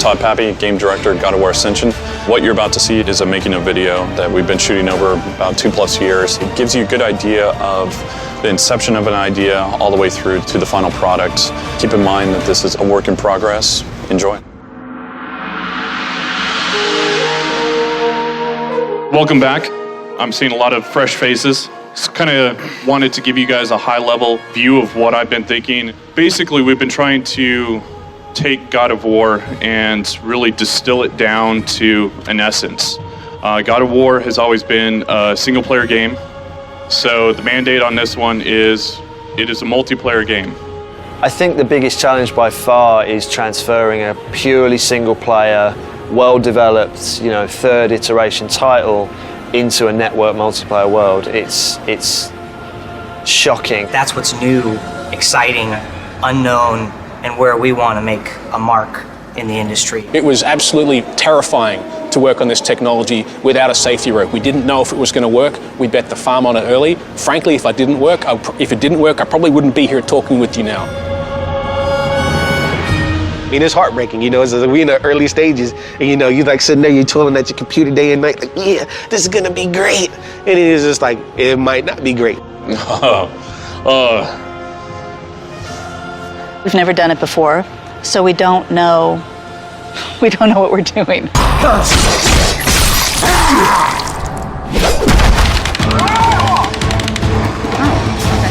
Todd Pappy, game director at God of War Ascension. What you're about to see is a making of video that we've been shooting over about 2+ years. It gives you a good idea of the inception of an idea all the way through to the final product. Keep in mind that this is a work in progress. Enjoy. Welcome back. I'm seeing a lot of fresh faces. Just kind of wanted to give you guys a high-level view of what I've been thinking. Basically, we've been trying to take God of War and really distill it down to an essence. God of War has always been a single-player game, so the mandate on this one is it is a multiplayer game. I think the biggest challenge by far is transferring a purely single-player, well-developed, third iteration title into a network multiplayer world. It's shocking. That's what's new, exciting, unknown, and where we want to make a mark in the industry. It was absolutely terrifying to work on this technology without a safety rope. We didn't know if it was going to work. We bet the farm on it early. Frankly, if it didn't work, I probably wouldn't be here talking with you now. I mean, it's heartbreaking, it's we in the early stages, and you're like sitting there, you're toiling at your computer day and night, like, yeah, this is gonna be great. And it is just like, it might not be great. We've never done it before, so we don't know what we're doing.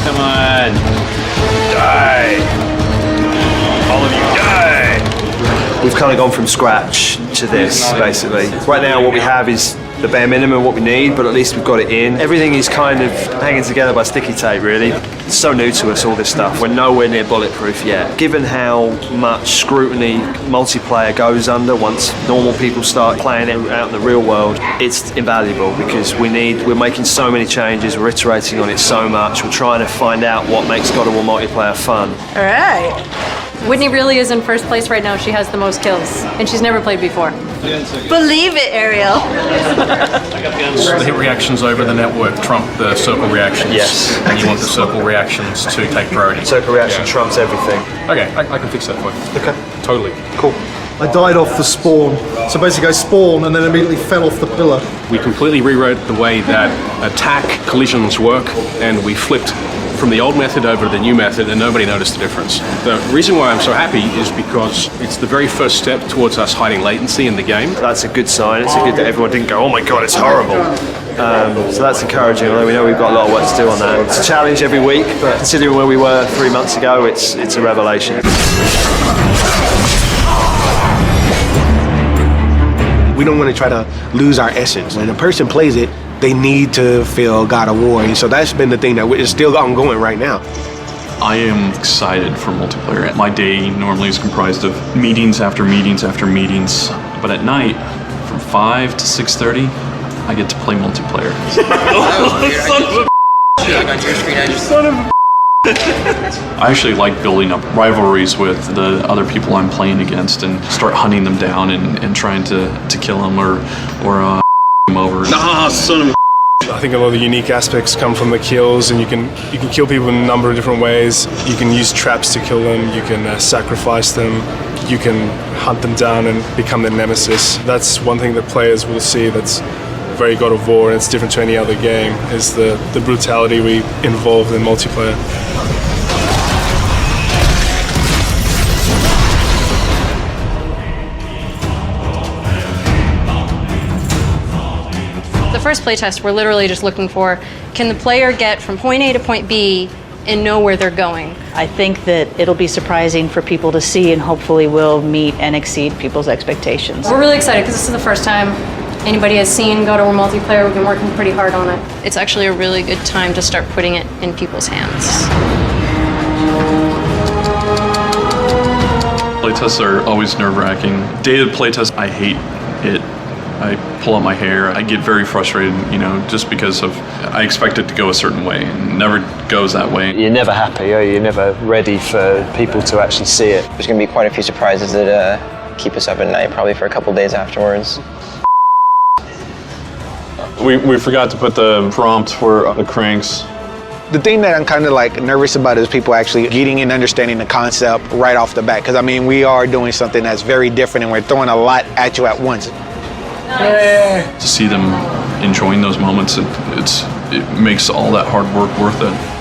Come on, die. All of you die! We've kind of gone from scratch to this, basically. Right now what we have is the bare minimum of what we need, but at least we've got it in. Everything is kind of hanging together by sticky tape, really. It's so new to us, all this stuff. We're nowhere near bulletproof yet. Given how much scrutiny multiplayer goes under once normal people start playing it out in the real world, it's invaluable because we're making so many changes, we're iterating on it so much, we're trying to find out what makes God of War multiplayer fun. All right. Whitney really is in first place right now. She has the most kills, and she's never played before. Believe it, Ariel. The hit reactions over the network trump the circle reactions. Yes. And you want the circle reactions to take priority. Circle reaction trumps everything. Okay, I can fix that for you. Okay. Totally. Cool. I died off the spawn. So basically I spawned and then immediately fell off the pillar. We completely rewrote the way that attack collisions work, and we flipped from the old method over to the new method, and nobody noticed the difference. The reason why I'm so happy is because it's the very first step towards us hiding latency in the game. That's a good sign. It's a good that everyone didn't go, oh my god, it's horrible. So that's encouraging, although we know we've got a lot of work to do on that. It's a challenge every week, but considering where we were 3 months ago, it's a revelation. We don't want to try to lose our essence. When a person plays it, they need to feel God of War, and so that's been the thing that is still ongoing right now. I am excited for multiplayer. My day normally is comprised of meetings after meetings after meetings, but at night, from 5 to 6:30, I get to play multiplayer. I actually like building up rivalries with the other people I'm playing against and start hunting them down and trying to kill them or them over. Nah, son of a. I think a lot of the unique aspects come from the kills, and you can kill people in a number of different ways. You can use traps to kill them, you can sacrifice them, you can hunt them down and become their nemesis. That's one thing that players will see that's very God of War, and it's different to any other game, is the brutality we involve in multiplayer. The first playtest, we're literally just looking for, can the player get from point A to point B and know where they're going? I think that it'll be surprising for people to see, and hopefully will meet and exceed people's expectations. We're really excited because this is the first time anybody has seen God of War multiplayer. We've been working pretty hard on it. It's actually a really good time to start putting it in people's hands. Playtests are always nerve-wracking. Day of playtest, I hate it. I pull out my hair. I get very frustrated, just because I expect it to go a certain way, and it never goes that way. You're never happy, you're never ready for people to actually see it. There's going to be quite a few surprises that keep us up at night, probably for a couple days afterwards. We forgot to put the prompt for the cranks. The thing that I'm kind of like nervous about is people actually getting and understanding the concept right off the bat. Because I mean, we are doing something that's very different and we're throwing a lot at you at once. To see them enjoying those moments, it makes all that hard work worth it.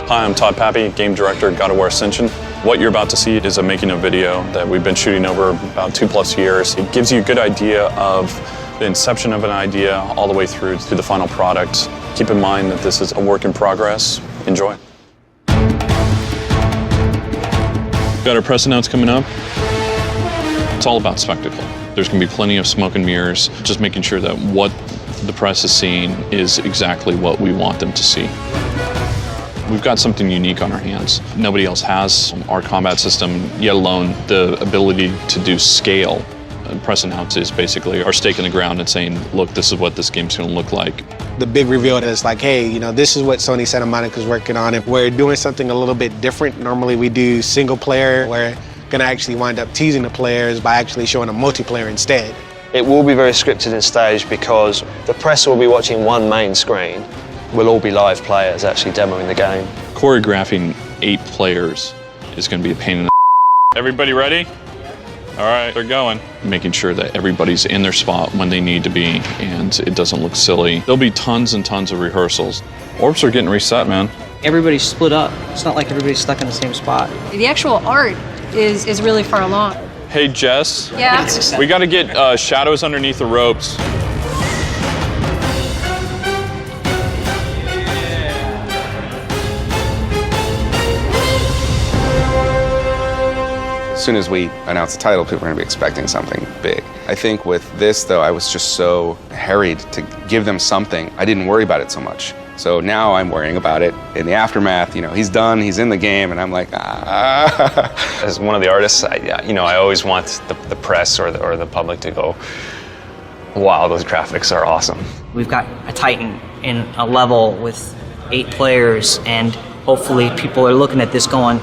Hi, I'm Todd Pappy, Game Director at God of War Ascension. What you're about to see is a making of video that we've been shooting over about 2+ years. It gives you a good idea of the inception of an idea all the way through to the final product. Keep in mind that this is a work in progress. Enjoy. Got our press announce coming up. It's all about spectacle. There's going to be plenty of smoke and mirrors, just making sure that what the press is seeing is exactly what we want them to see. We've got something unique on our hands. Nobody else has our combat system, yet alone the ability to do scale. Press announce is basically our stake in the ground and saying, look, this is what this game's gonna look like. The big reveal is like, hey, you know, this is what Sony Santa Monica's working on. If we're doing something a little bit different, normally we do single player. We're gonna actually wind up teasing the players by actually showing a multiplayer instead. It will be very scripted and staged because the press will be watching one main screen. We'll all be live players actually demoing the game. Choreographing 8 players is going to be a pain in the Everybody ready? All right, they're going. Making sure that everybody's in their spot when they need to be and it doesn't look silly. There'll be tons and tons of rehearsals. Orbs are getting reset, man. Everybody's split up. It's not like everybody's stuck in the same spot. The actual art is really far along. Hey, Jess. Yeah? We got to get shadows underneath the ropes. As soon as we announce the title, people are going to be expecting something big. I think with this, though, I was just so harried to give them something. I didn't worry about it so much. So now I'm worrying about it in the aftermath. You know, he's done, he's in the game, and I'm like, ah. As one of the artists, I always want the press or the public to go, wow, those graphics are awesome. We've got a Titan in a level with 8 players, and hopefully people are looking at this going,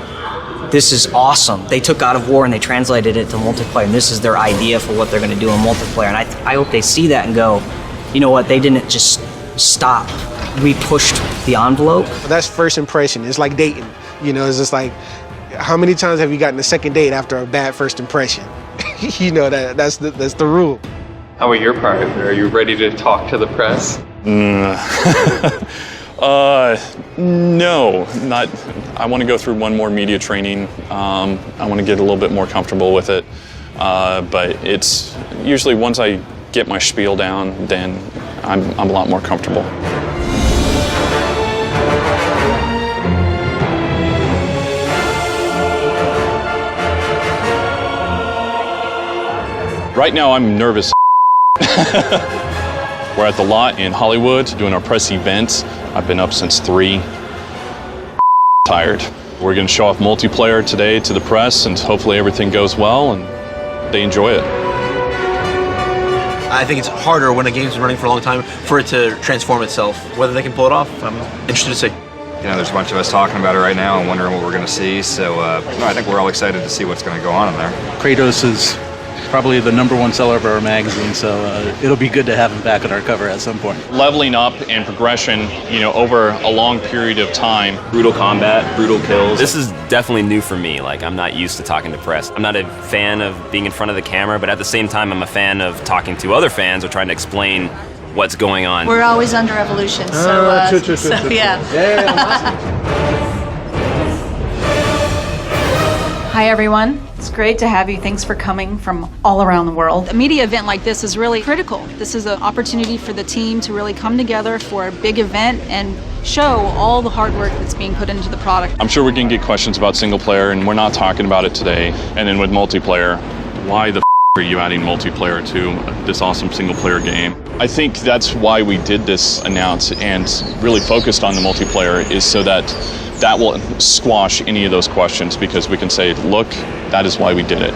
this is awesome. They took God of War and they translated it to multiplayer, and this is their idea for what they're going to do in multiplayer. And I hope they see that and go, you know what, they didn't just stop. We pushed the envelope. That's first impression. It's like dating. You know, it's just like, how many times have you gotten a second date after a bad first impression? You know, that's the rule. How about your part? Are you ready to talk to the press? No, not. I want to go through one more media training. I want to get a little bit more comfortable with it. But it's usually once I get my spiel down, then I'm a lot more comfortable. Right now, I'm nervous. We're at the lot in Hollywood doing our press event. I've been up since 3. Tired. We're going to show off multiplayer today to the press, and hopefully everything goes well and they enjoy it. I think it's harder when a game's been running for a long time for it to transform itself. Whether they can pull it off, I'm interested to see. You know, there's a bunch of us talking about it right now and wondering what we're going to see. So, no, I think we're all excited to see what's going to go on in there. Kratos is probably the #1 seller of our magazine, so it'll be good to have him back at our cover at some point. Leveling up and progression, you know, over a long period of time. Brutal combat, brutal kills. This is definitely new for me. Like, I'm not used to talking to press. I'm not a fan of being in front of the camera, but at the same time, I'm a fan of talking to other fans or trying to explain what's going on. We're always under evolution, so yeah. Hi everyone, it's great to have you. Thanks for coming from all around the world. A media event like this is really critical. This is an opportunity for the team to really come together for a big event and show all the hard work that's being put into the product. I'm sure we can get questions about single player, and we're not talking about it today. And then with multiplayer, why the are you adding multiplayer to this awesome single-player game? I think that's why we did this announce and really focused on the multiplayer, is so that that will squash any of those questions, because we can say, look, that is why we did it.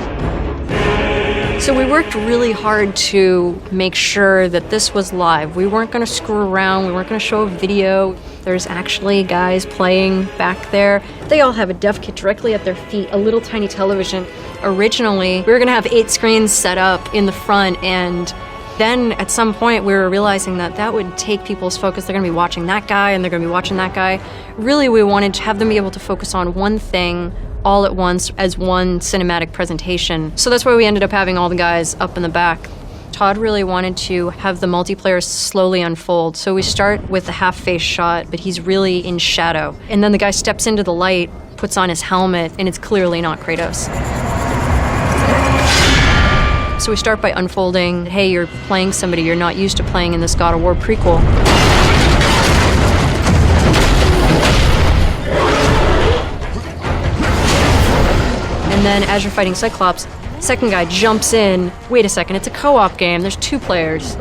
So we worked really hard to make sure that this was live. We weren't going to screw around. We weren't going to show a video. There's actually guys playing back there. They all have a dev kit directly at their feet, a little tiny television. Originally, we were going to have 8 screens set up in the front, and then at some point we were realizing that that would take people's focus. They're going to be watching that guy and they're going to be watching that guy. Really, we wanted to have them be able to focus on one thing all at once as one cinematic presentation. So that's why we ended up having all the guys up in the back. Todd really wanted to have the multiplayer slowly unfold. So we start with the half-face shot, but he's really in shadow. And then the guy steps into the light, puts on his helmet, and it's clearly not Kratos. So we start by unfolding, hey, you're playing somebody you're not used to playing in this God of War prequel. And then as you're fighting Cyclops, second guy jumps in. Wait a second, it's a co-op game. There's 2 players.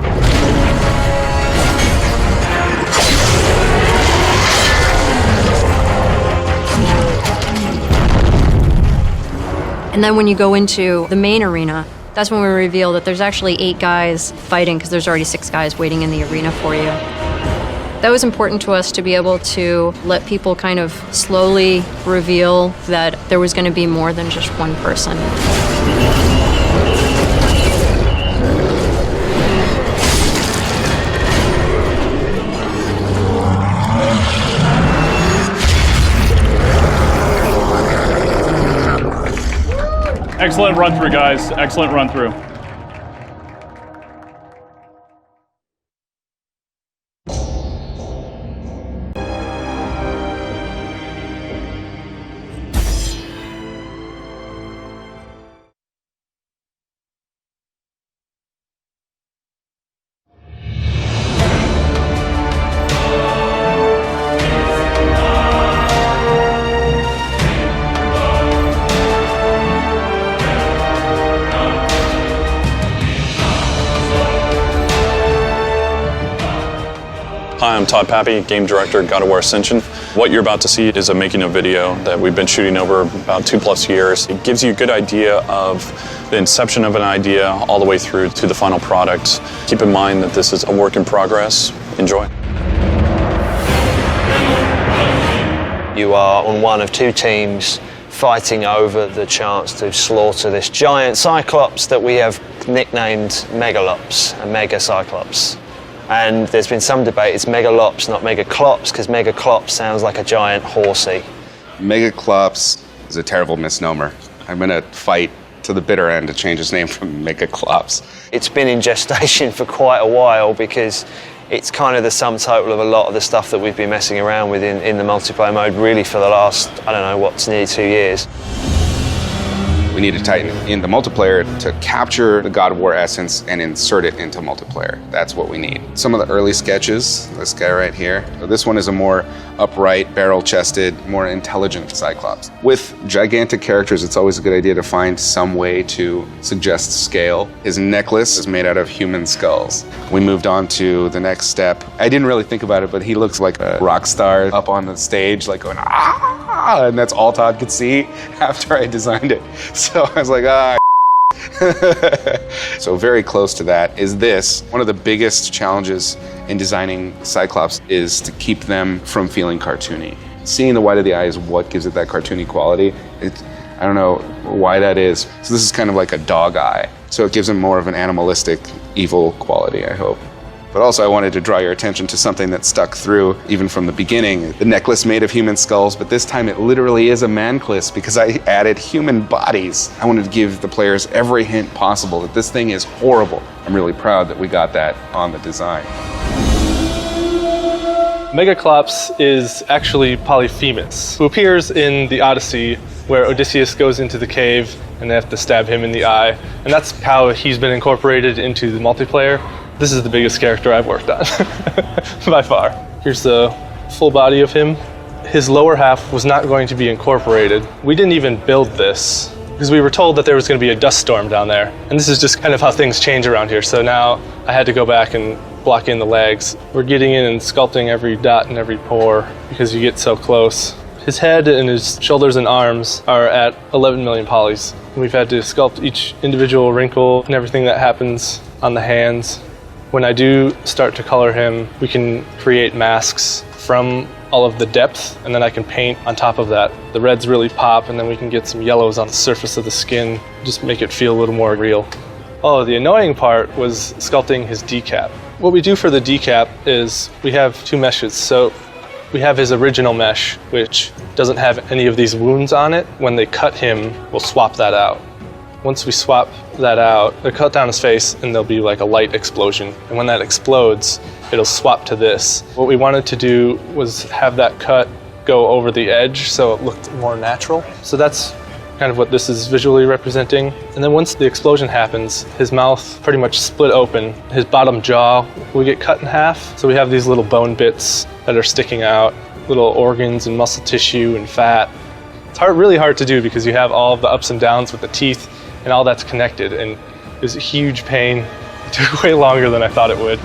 And then when you go into the main arena, that's when we reveal that there's actually 8 guys fighting, because there's already 6 guys waiting in the arena for you. That was important to us, to be able to let people kind of slowly reveal that there was going to be more than just one person. Excellent run through, guys. Excellent run through. Hi, I'm Todd Pappy, Game Director at God of War Ascension. What you're about to see is a making of video that we've been shooting over about 2+ years. It gives you a good idea of the inception of an idea all the way through to the final product. Keep in mind that this is a work in progress. Enjoy. You are on one of 2 teams fighting over the chance to slaughter this giant Cyclops that we have nicknamed Megalops, a Mega Cyclops. And there's been some debate, it's Megalops, not Megaclops, because Megaclops sounds like a giant horsey. Megaclops is a terrible misnomer. I'm going to fight to the bitter end to change his name from Megaclops. It's been in gestation for quite a while, because it's kind of the sum total of a lot of the stuff that we've been messing around with in the multiplayer mode really for the last, I don't know, what's nearly 2 years. We need to tighten in the multiplayer to capture the God of War essence and insert it into multiplayer. That's what we need. Some of the early sketches, this guy right here. So this one is a more upright, barrel-chested, more intelligent Cyclops. With gigantic characters, it's always a good idea to find some way to suggest scale. His necklace is made out of human skulls. We moved on to the next step. I didn't really think about it, but he looks like a rock star up on the stage, like going, ah, and that's all Todd could see after I designed it. So I was like, So very close to that is this. One of the biggest challenges in designing Cyclops is to keep them from feeling cartoony. Seeing the white of the eye is what gives it that cartoony quality. I don't know why that is. So this is kind of like a dog eye. So it gives him more of an animalistic, evil quality, I hope. But also I wanted to draw your attention to something that stuck through even from the beginning. The necklace made of human skulls, but this time it literally is a manclass because I added human bodies. I wanted to give the players every hint possible that this thing is horrible. I'm really proud that we got that on the design. Megaclops is actually Polyphemus, who appears in the Odyssey where Odysseus goes into the cave and they have to stab him in the eye. And that's how he's been incorporated into the multiplayer. This is the biggest character I've worked on, by far. Here's the full body of him. His lower half was not going to be incorporated. We didn't even build this because we were told that there was going to be a dust storm down there. And this is just kind of how things change around here. So now I had to go back and block in the legs. We're getting in and sculpting every dot and every pore because you get so close. His head and his shoulders and arms are at 11 million polys. We've had to sculpt each individual wrinkle and everything that happens on the hands. When I do start to color him, we can create masks from all of the depth, and then I can paint on top of that. The reds really pop, and then we can get some yellows on the surface of the skin, just make it feel a little more real. Oh, the annoying part was sculpting his decap. What we do for the decap is we have two meshes. So we have his original mesh, which doesn't have any of these wounds on it. When they cut him, we'll swap that out. Once we swap that out, they'll cut down his face and there'll be like a light explosion. And when that explodes, it'll swap to this. What we wanted to do was have that cut go over the edge so it looked more natural. So that's kind of what this is visually representing. And then once the explosion happens, his mouth pretty much split open. His bottom jaw will get cut in half. So we have these little bone bits that are sticking out, little organs and muscle tissue and fat. It's really hard to do because you have all of the ups and downs with the teeth and all that's connected, and it was a huge pain. It took way longer than I thought it would.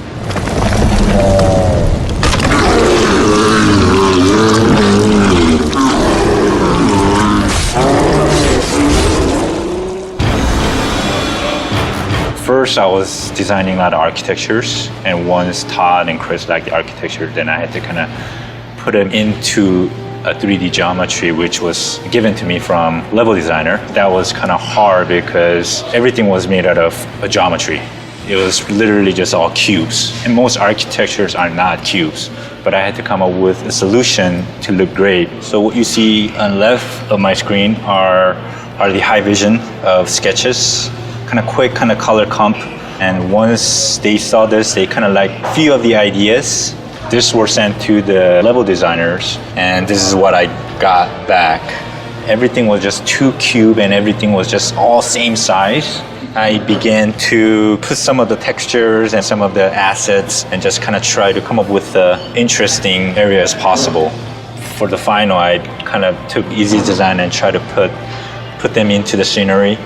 First, I was designing a lot of architectures, and once Todd and Chris liked the architecture, then I had to kind of put it into a 3D geometry, which was given to me from level designer. That was kind of hard because everything was made out of a geometry. It was literally just all cubes. And most architectures are not cubes, but I had to come up with a solution to look great. So what you see on the left of my screen are the high vision of sketches, kind of quick kind of color comp. And once they saw this, they kind of like a few of the ideas. This were sent to the level designers, and this is what I got back. Everything was just 2 cube and everything was just all same size. I began to put some of the textures and some of the assets and just kind of try to come up with the interesting areas possible. For the final, I kind of took easy design and tried to put them into the scenery.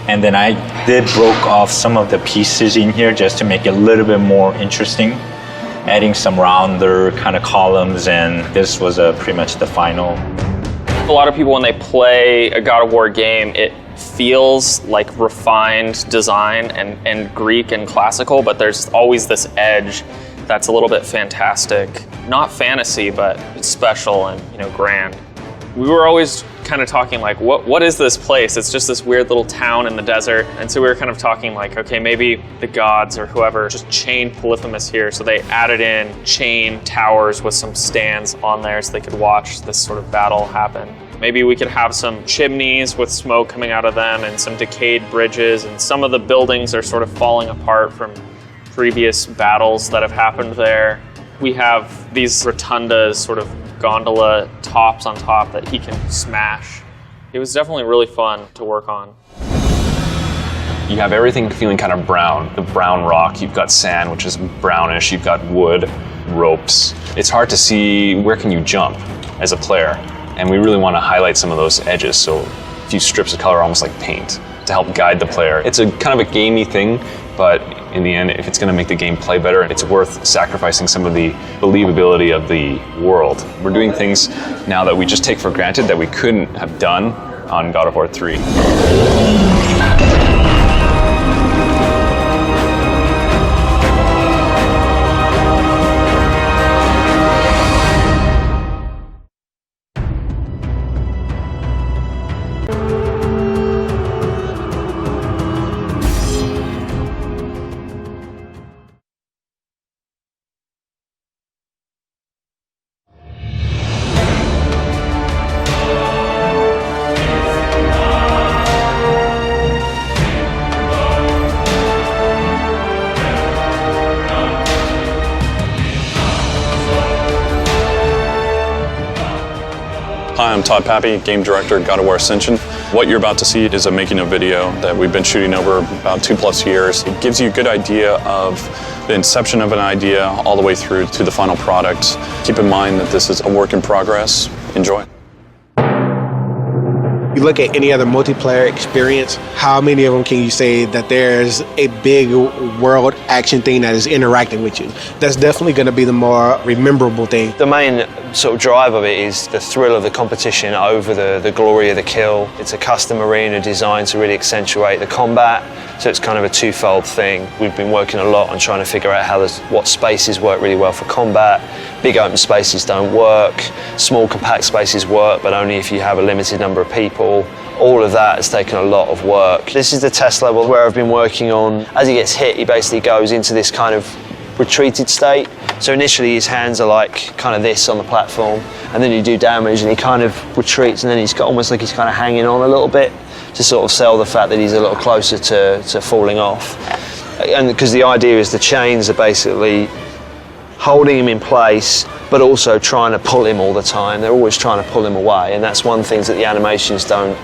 And then I did broke off some of the pieces in here just to make it a little bit more interesting, adding some rounder kind of columns, and this was pretty much the final. A lot of people, when they play a God of War game, it feels like refined design and Greek and classical, but there's always this edge that's a little bit fantastic. Not fantasy, but it's special and grand. We were always kind of talking like, what is this place? It's just this weird little town in the desert. And so we were kind of talking like, okay, maybe the gods or whoever just chained Polyphemus here. So they added in chain towers with some stands on there so they could watch this sort of battle happen. Maybe we could have some chimneys with smoke coming out of them and some decayed bridges, and some of the buildings are sort of falling apart from previous battles that have happened there. We have these rotundas, sort of gondola tops on top that he can smash. It was definitely really fun to work on. You have everything feeling kind of brown. The brown rock, you've got sand, which is brownish, you've got wood, ropes. It's hard to see where can you jump as a player. And we really want to highlight some of those edges, so a few strips of color almost like paint to help guide the player. It's a kind of a gamey thing, but in the end, if it's going to make the game play better, it's worth sacrificing some of the believability of the world. We're doing things now that we just take for granted that we couldn't have done on God of War 3. Hi, I'm Todd Pappy, Game Director at God of War Ascension. What you're about to see is a making of video that we've been shooting over about 2+ years. It gives you a good idea of the inception of an idea all the way through to the final product. Keep in mind that this is a work in progress. Enjoy. You look at any other multiplayer experience, how many of them can you say that there's a big world action thing that is interacting with you? That's definitely going to be the more rememberable thing. The main sort of drive of it is the thrill of the competition over the glory of the kill. It's a custom arena designed to really accentuate the combat, so it's kind of a twofold thing. We've been working a lot on trying to figure out what spaces work really well for combat. Big open spaces don't work, small compact spaces work, but only if you have a limited number of people. All of that has taken a lot of work. This is the test level where I've been working on. As he gets hit, he basically goes into this kind of retreated state. So initially his hands are like kind of this on the platform, and then you do damage and he kind of retreats, and then he's got almost like he's kind of hanging on a little bit to sort of sell the fact that he's a little closer to falling off. And because the idea is the chains are basically holding him in place, but also trying to pull him all the time. They're always trying to pull him away, and that's one thing that the animations don't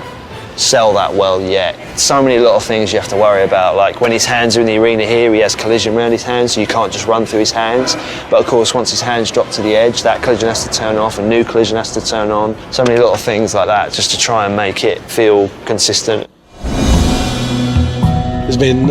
sell that well yet. So many little things you have to worry about, like when his hands are in the arena here, he has collision around his hands, so you can't just run through his hands. But of course, once his hands drop to the edge, that collision has to turn off, a new collision has to turn on. So many little things like that, just to try and make it feel consistent. It's been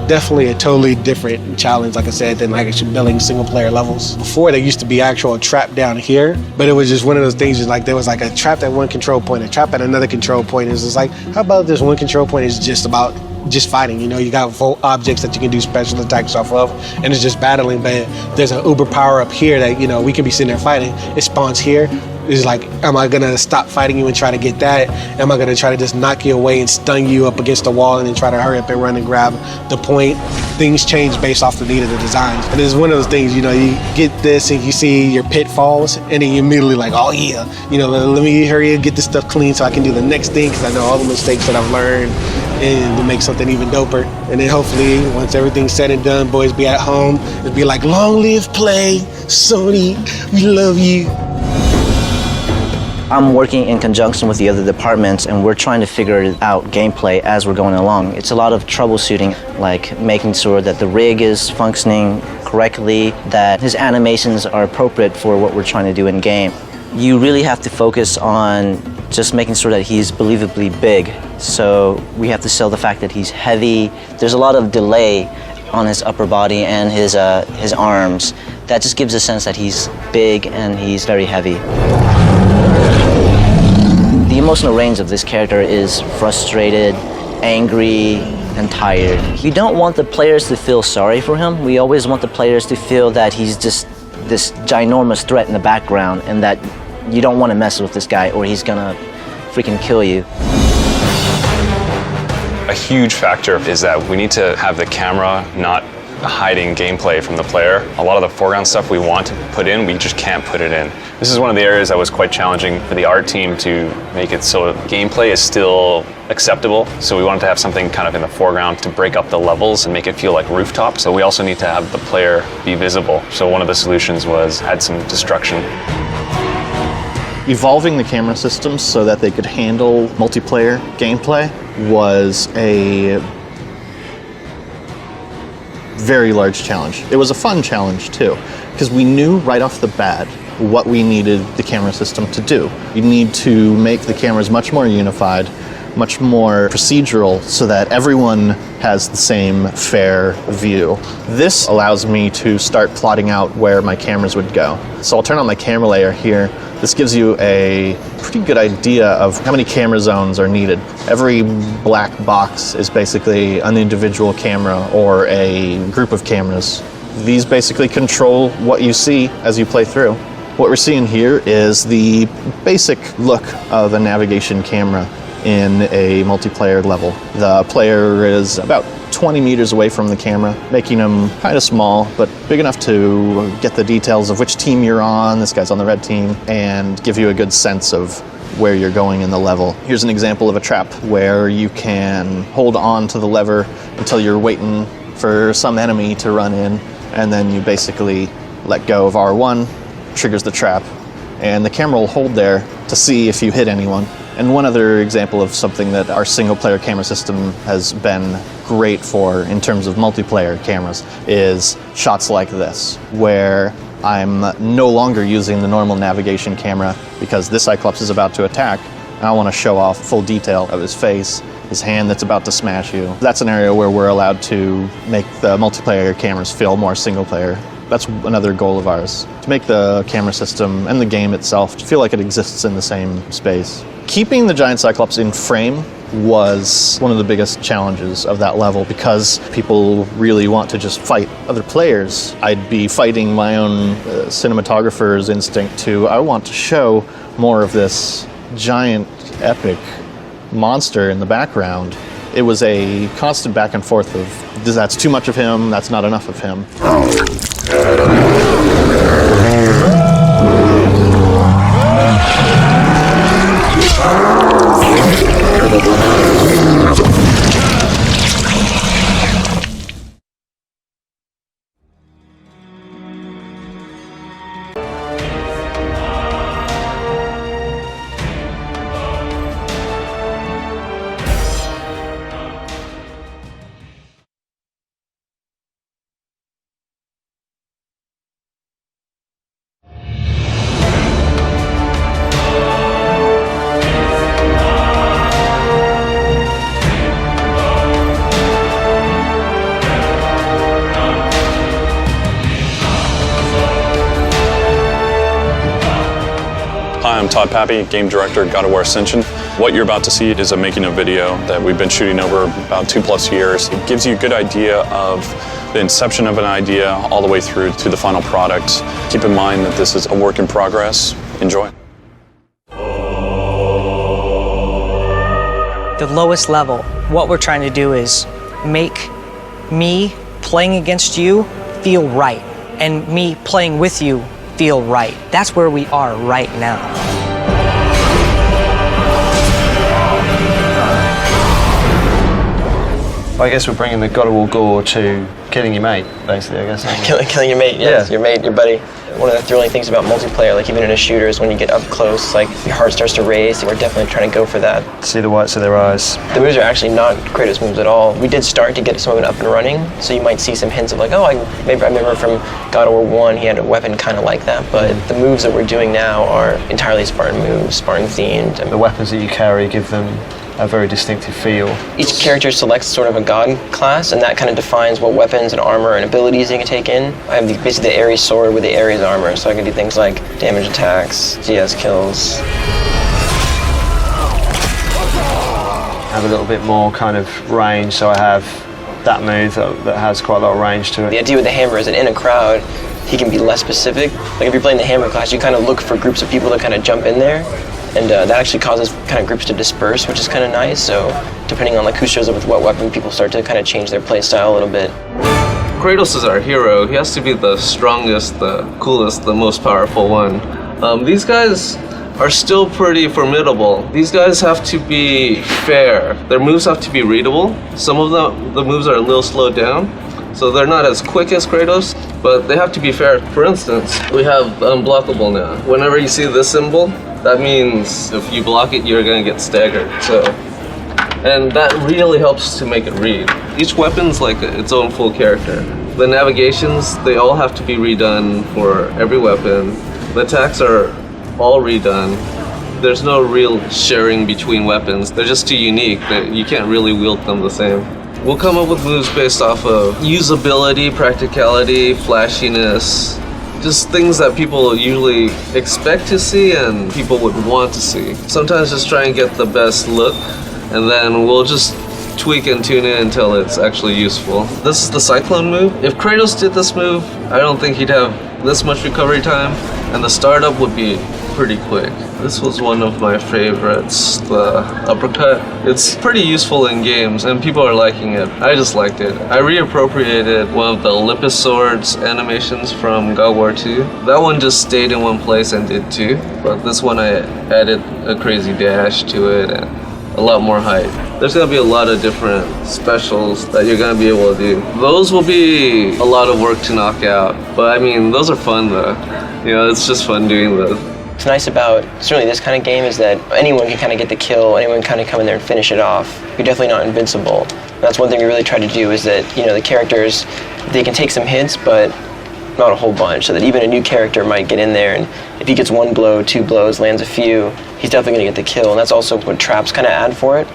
definitely a totally different challenge, like I said, than like actually building single player levels. Before, there used to be actual trap down here, but it was just one of those things, just like there was like a trap at one control point, a trap at another control point. It's just like, how about this one control point is just about just fighting, you know, you got objects that you can do special attacks off of, and it's just battling, but there's an uber power up here that, you know, we can be sitting there fighting, it spawns here. It's like, am I gonna stop fighting you and try to get that? Am I gonna try to just knock you away and stun you up against the wall and then try to hurry up and run and grab the point? Things change based off the need of the designs. And it's one of those things, you know, you get this and you see your pitfalls and then you immediately like, oh yeah, you know, let me hurry and get this stuff clean so I can do the next thing, because I know all the mistakes that I've learned, and to make something even doper. And then hopefully, once everything's said and done, boys be at home, it'll be like, long live Play, Sony, we love you. I'm working in conjunction with the other departments, and we're trying to figure out gameplay as we're going along. It's a lot of troubleshooting, like making sure that the rig is functioning correctly, that his animations are appropriate for what we're trying to do in game. You really have to focus on just making sure that he's believably big. So we have to sell the fact that he's heavy. There's a lot of delay on his upper body and his arms. That just gives a sense that he's big and he's very heavy. The emotional range of this character is frustrated, angry, and tired. We don't want the players to feel sorry for him. We always want the players to feel that he's just this ginormous threat in the background, and that you don't want to mess with this guy or he's gonna freaking kill you. A huge factor is that we need to have the camera not hiding gameplay from the player. A lot of the foreground stuff we want to put in, we just can't put it in. This is one of the areas that was quite challenging for the art team to make it so gameplay is still acceptable. So we wanted to have something kind of in the foreground to break up the levels and make it feel like rooftop. So we also need to have the player be visible. So one of the solutions was add some destruction. Evolving the camera systems so that they could handle multiplayer gameplay was a very large challenge. It was a fun challenge too, because we knew right off the bat what we needed the camera system to do. You need to make the cameras much more unified, much more procedural, so that everyone has the same fair view. This allows me to start plotting out where my cameras would go. So I'll turn on my camera layer here. This gives you a pretty good idea of how many camera zones are needed. Every black box is basically an individual camera or a group of cameras. These basically control what you see as you play through. What we're seeing here is the basic look of a navigation camera in a multiplayer level. The player is about 20 meters away from the camera, making them kind of small, but big enough to get the details of which team you're on, this guy's on the red team, and give you a good sense of where you're going in the level. Here's an example of a trap where you can hold on to the lever until you're waiting for some enemy to run in, and then you basically let go of R1, triggers the trap, and the camera will hold there to see if you hit anyone. And one other example of something that our single-player camera system has been great for in terms of multiplayer cameras is shots like this, where I'm no longer using the normal navigation camera because this Cyclops is about to attack, I want to show off full detail of his face, his hand that's about to smash you. That's an area where we're allowed to make the multiplayer cameras feel more single player. That's another goal of ours, to make the camera system and the game itself feel like it exists in the same space. Keeping the giant Cyclops in frame was one of the biggest challenges of that level because people really want to just fight other players. I'd be fighting my own cinematographer's instinct to, I want to show more of this giant epic monster in the background. It was a constant back and forth of, that's too much of him, that's not enough of him. Hi, I'm Todd Pappy, Game Director at God of War Ascension. What you're about to see is a making of video that we've been shooting over about 2+ years. It gives you a good idea of the inception of an idea all the way through to the final product. Keep in mind that this is a work in progress. Enjoy. The lowest level, what we're trying to do is make me playing against you feel right, and me playing with you feel right. That's where we are right now. I guess we're bringing the God of War gore to killing your mate, basically, I guess. Killing your mate, yes, your mate, your buddy. One of the thrilling things about multiplayer, like even in a shooter, is when you get up close, like your heart starts to race. We're definitely trying to go for that. See the whites of their eyes. The moves are actually not Kratos moves at all. We did start to get some of it up and running, so you might see some hints of like, oh, maybe I remember from God of War 1, he had a weapon kind of like that, but the moves that we're doing now are entirely Spartan moves, Spartan themed. The weapons that you carry give them a very distinctive feel. Each character selects sort of a god class, and that kind of defines what weapons and armor and abilities they can take in. I have basically the Ares sword with the Ares armor, so I can do things like damage attacks, GS kills. I have a little bit more kind of range, so I have that move that has quite a lot of range to it. The idea with the hammer is that in a crowd, he can be less specific. Like if you're playing the hammer class, you kind of look for groups of people to kind of jump in there. And that actually causes kind of groups to disperse, which is kind of nice. So depending on like who shows up with what weapon, people start to kind of change their play style a little bit. Kratos is our hero. He has to be the strongest, the coolest, the most powerful one. These guys are still pretty formidable. These guys have to be fair. Their moves have to be readable. Some of the moves are a little slowed down, so they're not as quick as Kratos, but they have to be fair. For instance, we have unblockable now. Whenever you see this symbol, that means if you block it, you're gonna get staggered. And that really helps to make it read. Each weapon's like its own full character. The navigations, they all have to be redone for every weapon. The attacks are all redone. There's no real sharing between weapons. They're just too unique that you can't really wield them the same. We'll come up with moves based off of usability, practicality, flashiness, just things that people usually expect to see and people would want to see. Sometimes just try and get the best look, and then we'll just tweak and tune it until it's actually useful. This is the Cyclone move. If Kratos did this move, I don't think he'd have this much recovery time, and the startup would be pretty quick. This was one of my favorites, the uppercut. It's pretty useful in games and people are liking it. I just liked it. I reappropriated one of the Olympus Swords animations from God of War 2. That one just stayed in one place and did 2, but this one I added a crazy dash to it and a lot more height. There's gonna be a lot of different specials that you're gonna be able to do. Those will be a lot of work to knock out, but I mean, those are fun though. You know, it's just fun doing those. What's nice about certainly this kind of game is that anyone can kind of get the kill, anyone can kind of come in there and finish it off. You're definitely not invincible. That's one thing we really try to do is that, you know, the characters, they can take some hits, but not a whole bunch, so that even a new character might get in there, and if he gets 1 blow, 2 blows, lands a few, he's definitely going to get the kill, and that's also what traps kind of add for it.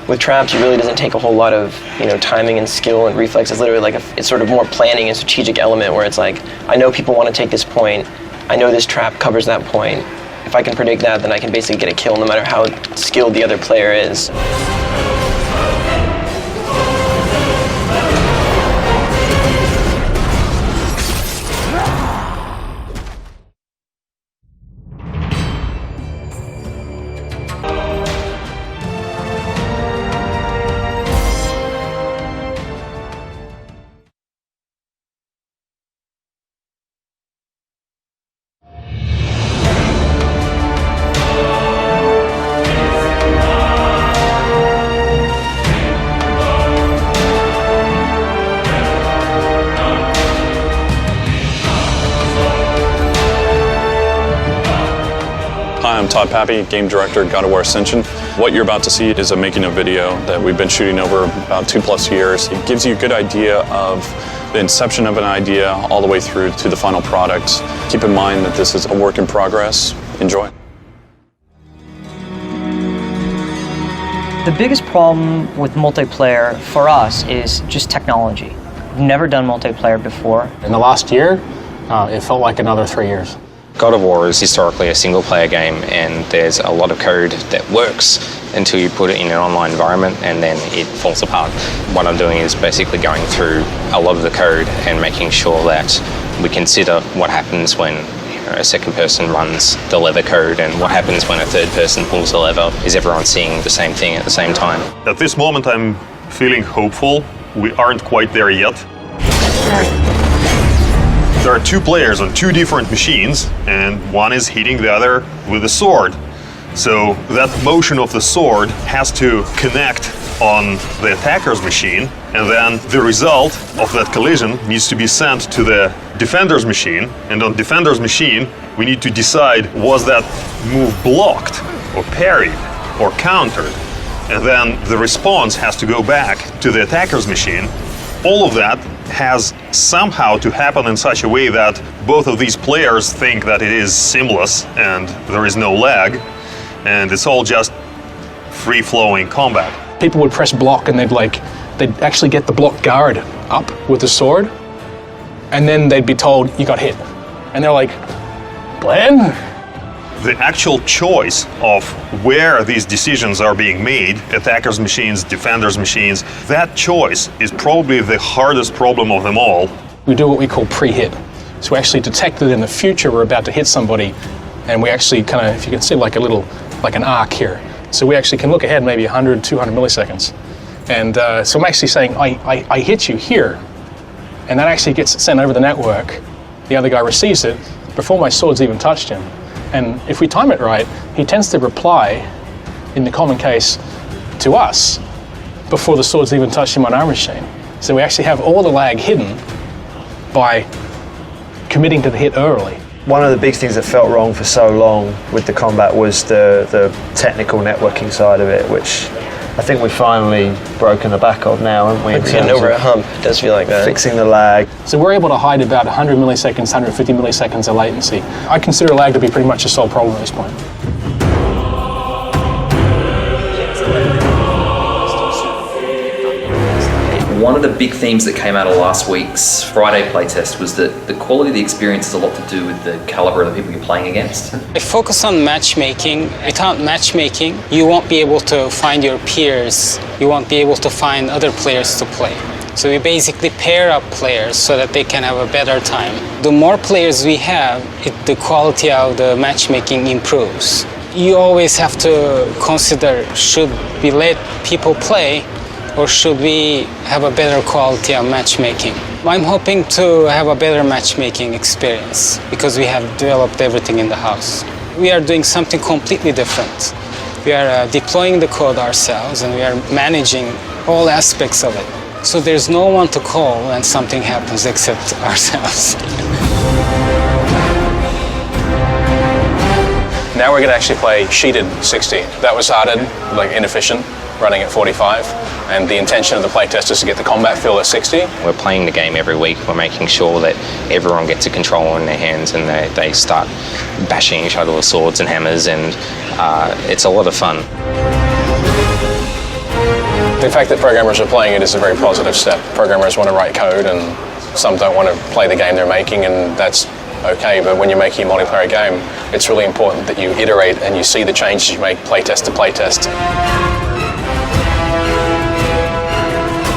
With traps, it really doesn't take a whole lot of, timing and skill and reflex. It's literally like it's sort of more planning and strategic element where it's like, I know people want to take this point, I know this trap covers that point. If I can predict that, then I can basically get a kill no matter how skilled the other player is. Hi, I'm Todd Pappy, Game Director, God of War Ascension. What you're about to see is a making of video that we've been shooting over about 2+ years. It gives you a good idea of the inception of an idea all the way through to the final product. Keep in mind that this is a work in progress. Enjoy. The biggest problem with multiplayer for us is just technology. We've never done multiplayer before. In the last year, it felt like another 3 years. God of War is historically a single-player game, and there's a lot of code that works until you put it in an online environment, and then it falls apart. What I'm doing is basically going through a lot of the code and making sure that we consider what happens when a second person runs the lever code and what happens when a third person pulls the lever. Is everyone seeing the same thing at the same time? At this moment, I'm feeling hopeful. We aren't quite there yet. There are 2 players on 2 different machines, and one is hitting the other with a sword. So that motion of the sword has to connect on the attacker's machine, and then the result of that collision needs to be sent to the defender's machine. And on defender's machine, we need to decide, was that move blocked or parried or countered? And then the response has to go back to the attacker's machine. All of that has somehow to happen in such a way that both of these players think that it is seamless and there is no lag, and it's all just free-flowing combat. People would press block and they'd actually get the block guard up with the sword, and then they'd be told, you got hit. And they're like, Glenn? The actual choice of where these decisions are being made, attackers' machines, defenders' machines, that choice is probably the hardest problem of them all. We do what we call pre-hit. So we actually detect that in the future we're about to hit somebody, and we actually kind of, if you can see like an arc here. So we actually can look ahead maybe 100, 200 milliseconds. And so I'm actually saying, I hit you here, and that actually gets sent over the network. The other guy receives it before my sword's even touched him. And if we time it right, he tends to reply, in the common case, to us before the sword's even touched him on our machine. So we actually have all the lag hidden by committing to the hit early. One of the big things that felt wrong for so long with the combat was the technical networking side of it, which I think we've finally broken the back of now, haven't we? We're getting over a hump. It does feel like that. Fixing the lag. So we're able to hide about 100 milliseconds, 150 milliseconds of latency. I consider lag to be pretty much a solved problem at this point. One of the big themes that came out of last week's Friday playtest was that the quality of the experience has a lot to do with the caliber of the people you're playing against. I focus on matchmaking. Without matchmaking, you won't be able to find your peers. You won't be able to find other players to play. So we basically pair up players so that they can have a better time. The more players we have, the quality of the matchmaking improves. You always have to consider, should we let people play, or should we have a better quality of matchmaking? I'm hoping to have a better matchmaking experience because we have developed everything in the house. We are doing something completely different. We are deploying the code ourselves, and we are managing all aspects of it. So there's no one to call when something happens except ourselves. Now we're going to actually play sheeted 60. That was started like inefficient, running at 45. And the intention of the playtest is to get the combat feel at 60. We're playing the game every week. We're making sure that everyone gets a controller in their hands and they start bashing each other with swords and hammers, and it's a lot of fun. The fact that programmers are playing it is a very positive step. Programmers want to write code, and some don't want to play the game they're making, and that's okay. But when you're making a multiplayer game, it's really important that you iterate and you see the changes you make playtest to playtest.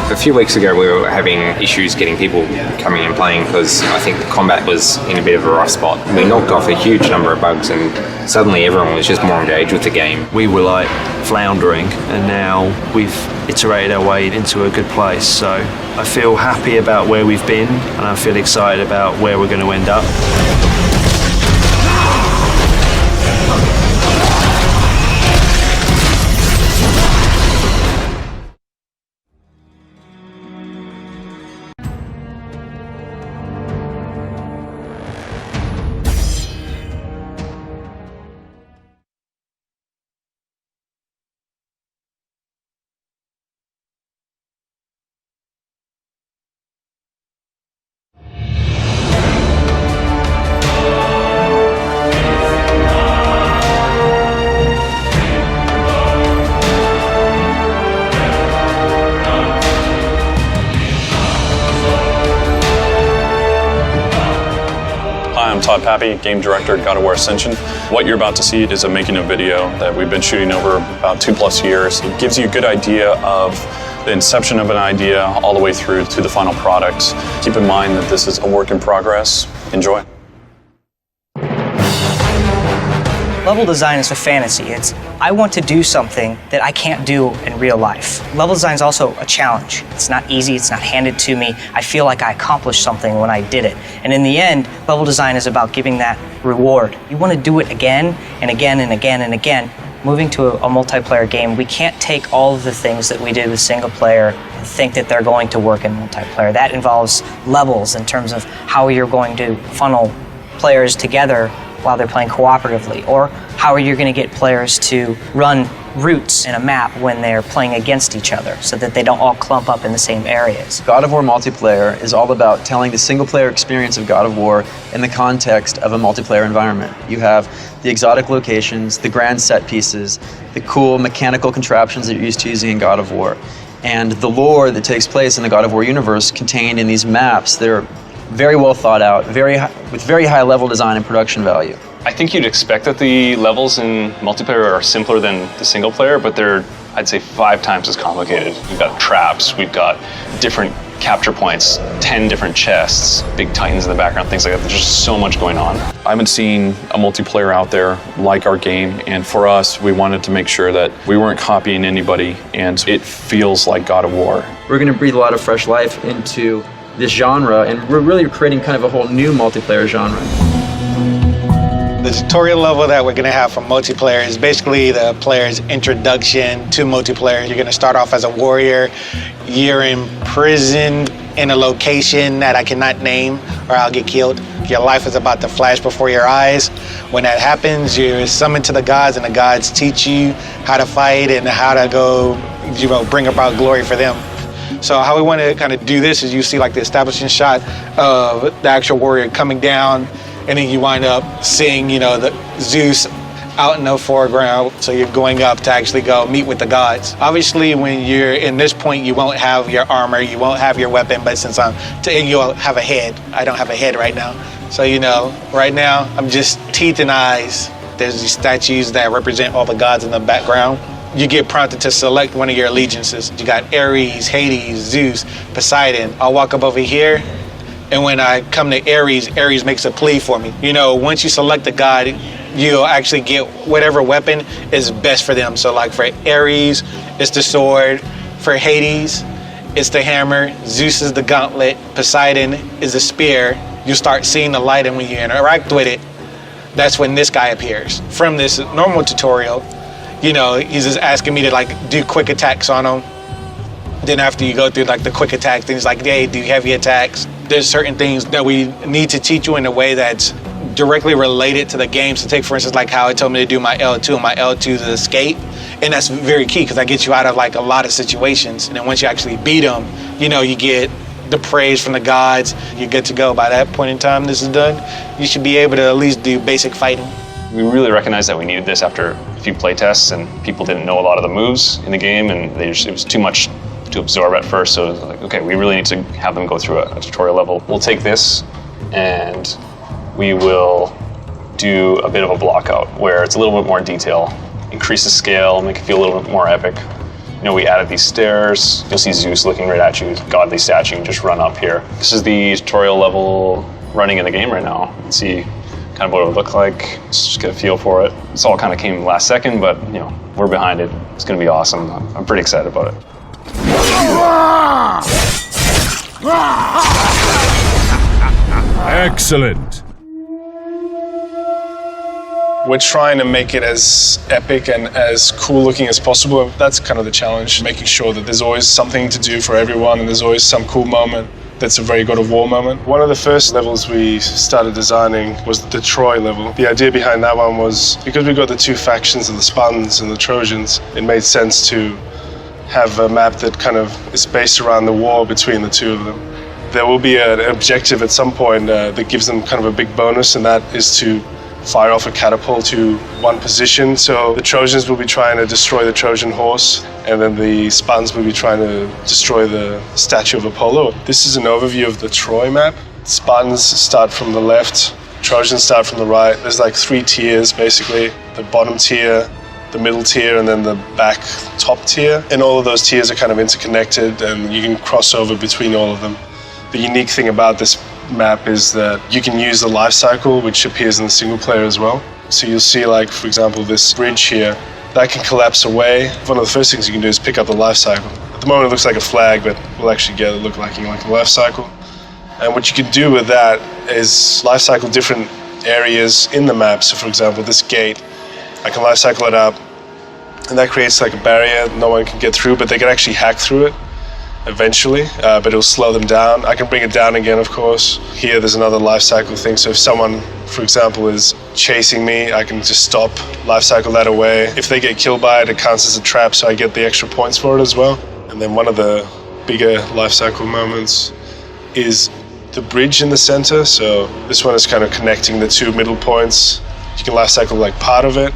A few weeks ago we were having issues getting people coming and playing because I think the combat was in a bit of a rough spot. We knocked off a huge number of bugs and suddenly everyone was just more engaged with the game. We were like floundering, and now we've iterated our way into a good place. So I feel happy about where we've been, and I feel excited about where we're going to end up. I'm Todd Pappy, Game Director, God of War Ascension. What you're about to see is a making of video that we've been shooting over about 2+ years. It gives you a good idea of the inception of an idea all the way through to the final product. Keep in mind that this is a work in progress. Enjoy. Level design is a fantasy. It's, I want to do something that I can't do in real life. Level design is also a challenge. It's not easy, it's not handed to me. I feel like I accomplished something when I did it. And in the end, level design is about giving that reward. You want to do it again and again and again and again. Moving to a multiplayer game, we can't take all of the things that we did with single player and think that they're going to work in multiplayer. That involves levels in terms of how you're going to funnel players together while they're playing cooperatively, or how are you going to get players to run routes in a map when they're playing against each other so that they don't all clump up in the same areas. God of War multiplayer is all about telling the single player experience of God of War in the context of a multiplayer environment. You have the exotic locations, the grand set pieces, the cool mechanical contraptions that you're used to using in God of War, and the lore that takes place in the God of War universe contained in these maps that are very well thought out, with very high level design and production value. I think you'd expect that the levels in multiplayer are simpler than the single player, but they're, I'd say, 5 times as complicated. We've got traps, we've got different capture points, 10 different chests, big titans in the background, things like that. There's just so much going on. I haven't seen a multiplayer out there like our game, and for us, we wanted to make sure that we weren't copying anybody, and it feels like God of War. We're going to breathe a lot of fresh life into this genre, and we're really creating kind of a whole new multiplayer genre. The tutorial level that we're going to have for multiplayer is basically the player's introduction to multiplayer. You're going to start off as a warrior. You're imprisoned in a location that I cannot name or I'll get killed. Your life is about to flash before your eyes. When that happens, you're summoned to the gods, and the gods teach you how to fight and how to go, bring about glory for them. So how we want to kind of do this is you see like the establishing shot of the actual warrior coming down, and then you wind up seeing, the Zeus out in the foreground. So you're going up to actually go meet with the gods. Obviously, when you're in this point, you won't have your armor, you won't have your weapon, but since you'll have a head. I don't have a head right now. So, right now, I'm just teeth and eyes. There's these statues that represent all the gods in the background. You get prompted to select one of your allegiances. You got Ares, Hades, Zeus, Poseidon. I'll walk up over here, and when I come to Ares, Ares makes a plea for me. Once you select a god, you'll actually get whatever weapon is best for them. So like for Ares, it's the sword. For Hades, it's the hammer. Zeus is the gauntlet. Poseidon is the spear. You start seeing the light, and when you interact with it, that's when this guy appears. From this normal tutorial, he's just asking me to do quick attacks on him. Then after you go through the quick attacks, then he's like, hey, do heavy attacks. There's certain things that we need to teach you in a way that's directly related to the game. So take, for instance, like how it told me to do my L2 and my L2 to escape. And that's very key because that gets you out of like a lot of situations. And then once you actually beat them, you know, you get the praise from the gods. You're good to go. By that point in time this is done, you should be able to at least do basic fighting. We really recognized that we needed this after a few play tests and people didn't know a lot of the moves in the game and it was too much to absorb at first. So it was like, okay, we really need to have them go through a tutorial level. We'll take this and we will do a bit of a block out where it's a little bit more detail, increase the scale, make it feel a little bit more epic. You know, we added these stairs. You'll see Zeus looking right at you, godly statue, and just run up here. This is the tutorial level running in the game right now. You can see kind of what it would look like. Let's just get a feel for it. This all kind of came last second, but you know, we're behind it. It's gonna be awesome. I'm pretty excited about it. Excellent. We're trying to make it as epic and as cool looking as possible. That's kind of the challenge, making sure that there's always something to do for everyone and there's always some cool moment that's a very God of War moment. One of the first levels we started designing was the Troy level. The idea behind that one was because we got the two factions of the Spartans and the Trojans, it made sense to have a map that kind of is based around the war between the two of them. There will be an objective at some point that gives them kind of a big bonus, and that is to fire off a catapult to one position. So the Trojans will be trying to destroy the Trojan horse, and then the Spartans will be trying to destroy the statue of Apollo. This is an overview of the Troy map. Spartans start from the left, Trojans start from the right. There's like 3 tiers basically. The bottom tier, the middle tier, and then the back top tier. And all of those tiers are kind of interconnected and you can cross over between all of them. The unique thing about this map is that you can use the life cycle, which appears in the single player as well. So you'll see, like, for example, this bridge here, that can collapse away. One of the first things you can do is pick up the life cycle. At the moment it looks like a flag, but we'll actually get it look like a life cycle. And what you can do with that is life cycle different areas in the map. So for example, this gate, I can life cycle it up, and that creates like a barrier no one can get through, but they can actually hack through it eventually, but it'll slow them down. I can bring it down again, of course. Here there's another life cycle thing, so if someone, for example, is chasing me, I can just stop, life cycle that away. If they get killed by it, it counts as a trap, so I get the extra points for it as well. And then one of the bigger life cycle moments is the bridge in the center. So this one is kind of connecting the 2 middle points. You can life cycle like part of it.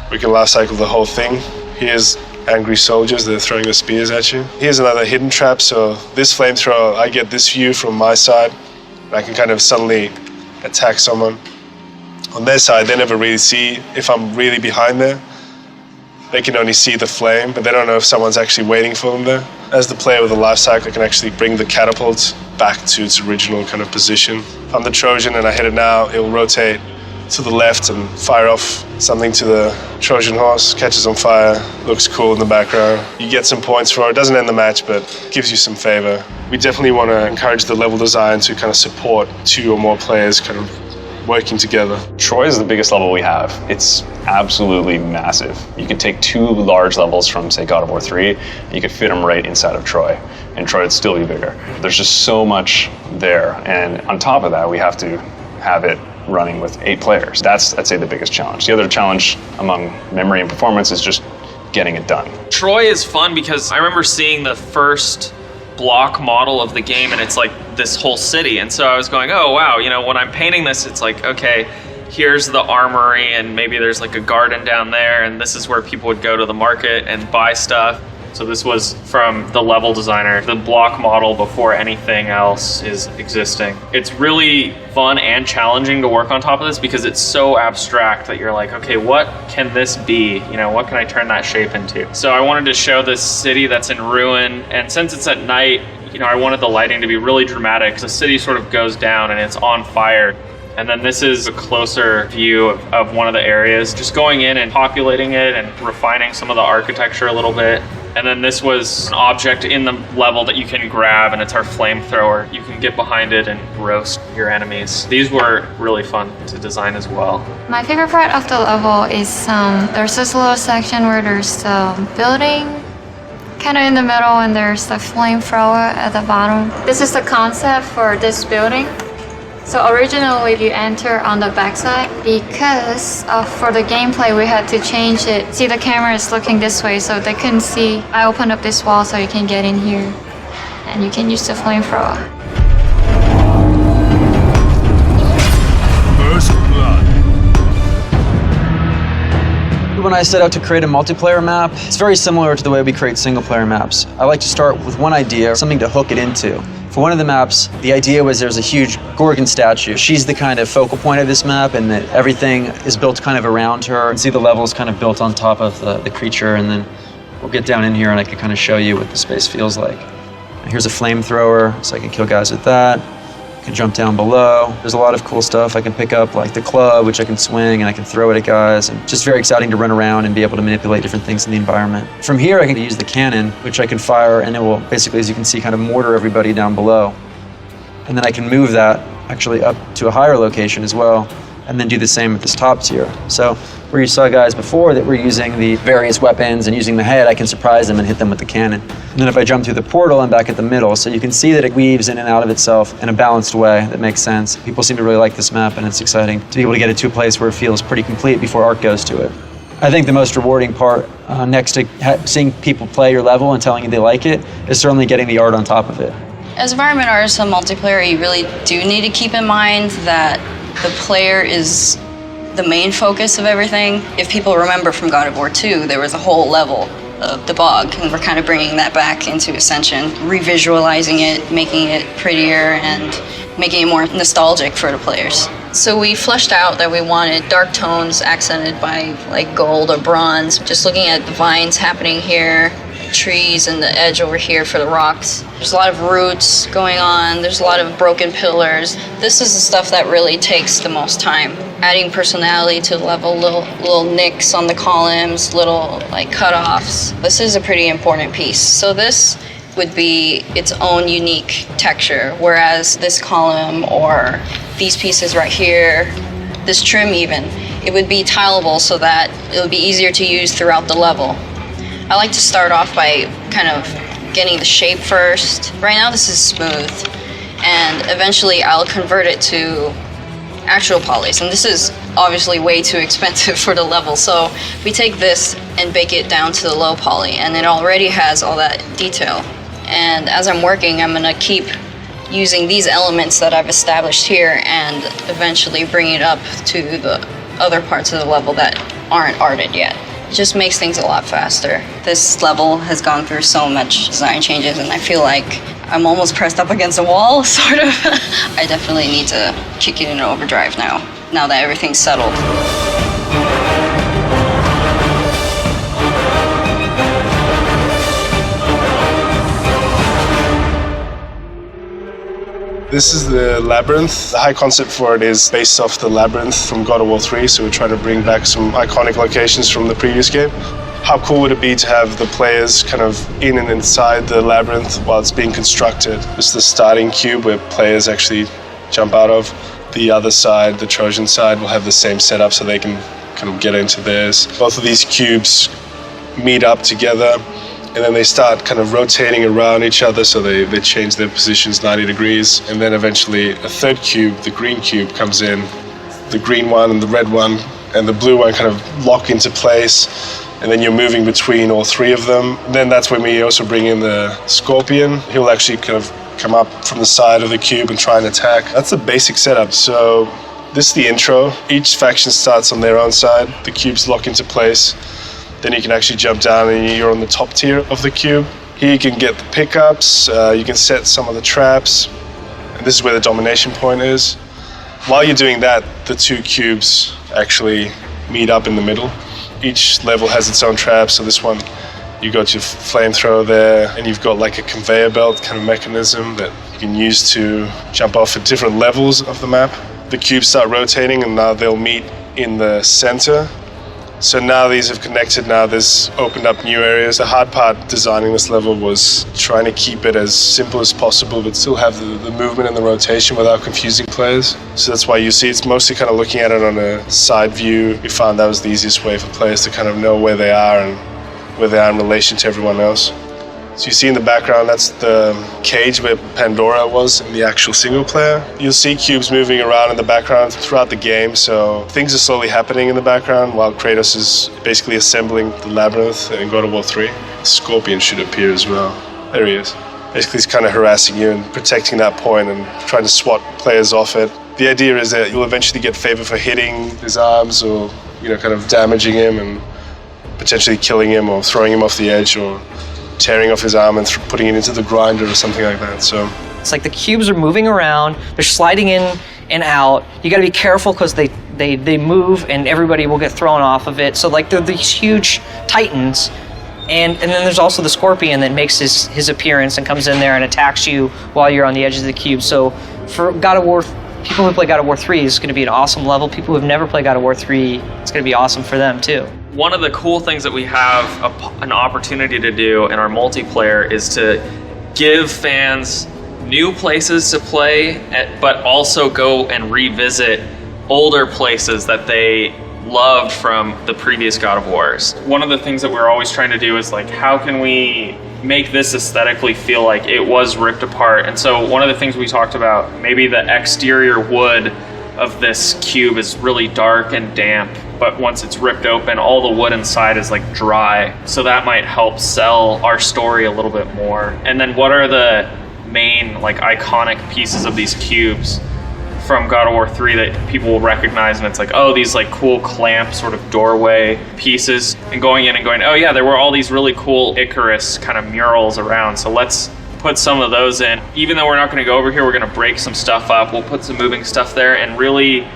We can life cycle the whole thing. Here's angry soldiers that are throwing their spears at you. Here's another hidden trap. So this flamethrower, I get this view from my side. I can kind of suddenly attack someone. On their side, they never really see if I'm really behind there. They can only see the flame, but they don't know if someone's actually waiting for them there. As the player with a life cycle, I can actually bring the catapult back to its original kind of position. If I'm the Trojan and I hit it now, it will rotate to the left and fire off something to the Trojan horse, catches on fire, looks cool in the background. You get some points for it. Doesn't end the match, but gives you some favor. We definitely want to encourage the level design to kind of support 2 or more players kind of working together. Troy is the biggest level we have. It's absolutely massive. You could take 2 large levels from, say, God of War 3, and you could fit them right inside of Troy, and Troy would still be bigger. There's just so much there, and on top of that, we have to have it running with 8 players. That's, I'd say, the biggest challenge. The other challenge among memory and performance is just getting it done. Troy is fun because I remember seeing the first block model of the game and it's like this whole city. And so I was going, oh wow, you know, when I'm painting this, it's like, okay, here's the armory and maybe there's like a garden down there and this is where people would go to the market and buy stuff. So this was from the level designer, the block model before anything else is existing. It's really fun and challenging to work on top of this because it's so abstract that you're like, okay, what can this be? You know, what can I turn that shape into? So I wanted to show this city that's in ruin, and since it's at night, you know, I wanted the lighting to be really dramatic. The city sort of goes down and it's on fire. And then this is a closer view of one of the areas, just going in and populating it and refining some of the architecture a little bit. And then this was an object in the level that you can grab, and it's our flamethrower. You can get behind it and roast your enemies. These were really fun to design as well. My favorite part of the level is there's this little section where there's the building kind of in the middle and there's the flamethrower at the bottom. This is the concept for this building. So originally you enter on the backside. Because for the gameplay we had to change it. See, the camera is looking this way so they couldn't see. I opened up this wall so you can get in here and you can use the flamethrower. When I set out to create a multiplayer map, it's very similar to the way we create single-player maps. I like to start with one idea, something to hook it into. For one of the maps, the idea was there's a huge Gorgon statue. She's the kind of focal point of this map, and that everything is built kind of around her. And see the levels kind of built on top of the creature, and then we'll get down in here and I can kind of show you what the space feels like. Here's a flamethrower, so I can kill guys with that. I can jump down below. There's a lot of cool stuff I can pick up, like the club, which I can swing and I can throw it at guys. And just very exciting to run around and be able to manipulate different things in the environment. From here, I can use the cannon, which I can fire, and it will basically, as you can see, kind of mortar everybody down below. And then I can move that actually up to a higher location as well, and then do the same at this top tier. So where you saw guys before that were using the various weapons and using the head, I can surprise them and hit them with the cannon. And then if I jump through the portal, I'm back at the middle. So you can see that it weaves in and out of itself in a balanced way that makes sense. People seem to really like this map, and it's exciting to be able to get it to a place where it feels pretty complete before Arc goes to it. I think the most rewarding part, next to seeing people play your level and telling you they like it, is certainly getting the art on top of it. As environment artists on multiplayer, you really do need to keep in mind that the player is the main focus of everything. If people remember from God of War 2, there was a whole level of the bog, and we're kind of bringing that back into Ascension, revisualizing it, making it prettier, and making it more nostalgic for the players. So we fleshed out that we wanted dark tones accented by like gold or bronze. Just looking at the vines happening here, trees and the edge over here for the rocks. There's a lot of roots going on. There's a lot of broken pillars. This is the stuff that really takes the most time. Adding personality to the level, little nicks on the columns, little like cutoffs. This is a pretty important piece. So this would be its own unique texture, whereas this column or these pieces right here, this trim even, it would be tileable so that it would be easier to use throughout the level. I like to start off by kind of getting the shape first. Right now this is smooth, and eventually I'll convert it to actual polys, and this is obviously way too expensive for the level, so we take this and bake it down to the low poly, and it already has all that detail. And as I'm working, I'm gonna keep using these elements that I've established here and eventually bring it up to the other parts of the level that aren't arted yet. It just makes things a lot faster. This level has gone through so much design changes, and I feel like I'm almost pressed up against a wall, sort of. I definitely need to kick it into overdrive now that everything's settled. This is the Labyrinth. The high concept for it is based off the Labyrinth from God of War 3, so we're trying to bring back some iconic locations from the previous game. How cool would it be to have the players kind of in and inside the Labyrinth while it's being constructed? It's the starting cube where players actually jump out of. The other side, the Trojan side, will have the same setup so they can kind of get into theirs. Both of these cubes meet up together, and then they start kind of rotating around each other, so they change their positions 90 degrees. And then eventually a third cube, the green cube, comes in. The green one and the red one and the blue one kind of lock into place, and then you're moving between all three of them. And then that's when we also bring in the Scorpion. He'll actually kind of come up from the side of the cube and try and attack. That's the basic setup. So this is the intro. Each faction starts on their own side. The cubes lock into place. Then you can actually jump down and you're on the top tier of the cube. Here you can get the pickups, you can set some of the traps, and this is where the domination point is. While you're doing that, the two cubes actually meet up in the middle. Each level has its own trap, so this one, you got your flamethrower there, and you've got like a conveyor belt kind of mechanism that you can use to jump off at different levels of the map. The cubes start rotating, and now they'll meet in the center. So now these have connected, now there's opened up new areas. The hard part designing this level was trying to keep it as simple as possible, but still have the movement and the rotation without confusing players. So that's why you see it's mostly kind of looking at it on a side view. We found that was the easiest way for players to kind of know where they are and where they are in relation to everyone else. So you see in the background, that's the cage where Pandora was in the actual single player. You'll see cubes moving around in the background throughout the game, so things are slowly happening in the background while Kratos is basically assembling the labyrinth in God of War 3. Scorpion should appear as well. There he is. Basically, he's kind of harassing you and protecting that point and trying to swat players off it. The idea is that you'll eventually get favor for hitting his arms or, kind of damaging him and potentially killing him or throwing him off the edge or tearing off his arm and putting it into the grinder or something like that. So it's like the cubes are moving around, they're sliding in and out. You gotta be careful because they move and everybody will get thrown off of it. So like they're these huge titans. And then there's also the scorpion that makes his appearance and comes in there and attacks you while you're on the edge of the cube. So for God of War, people who play God of War 3, it's gonna be an awesome level. People who have never played God of War 3, it's gonna be awesome for them too. One of the cool things that we have an opportunity to do in our multiplayer is to give fans new places to play, but also go and revisit older places that they loved from the previous God of Wars. One of the things that we're always trying to do is like, how can we make this aesthetically feel like it was ripped apart? And so one of the things we talked about, maybe the exterior wood of this cube is really dark and damp, but once it's ripped open, all the wood inside is like dry. So that might help sell our story a little bit more. And then what are the main like iconic pieces of these cubes from God of War 3 that people will recognize? And it's like, oh, these like cool clamp sort of doorway pieces, and going in and going, oh yeah, there were all these really cool Icarus kind of murals around. So let's put some of those in. Even though we're not gonna go over here, we're gonna break some stuff up. We'll put some moving stuff there and really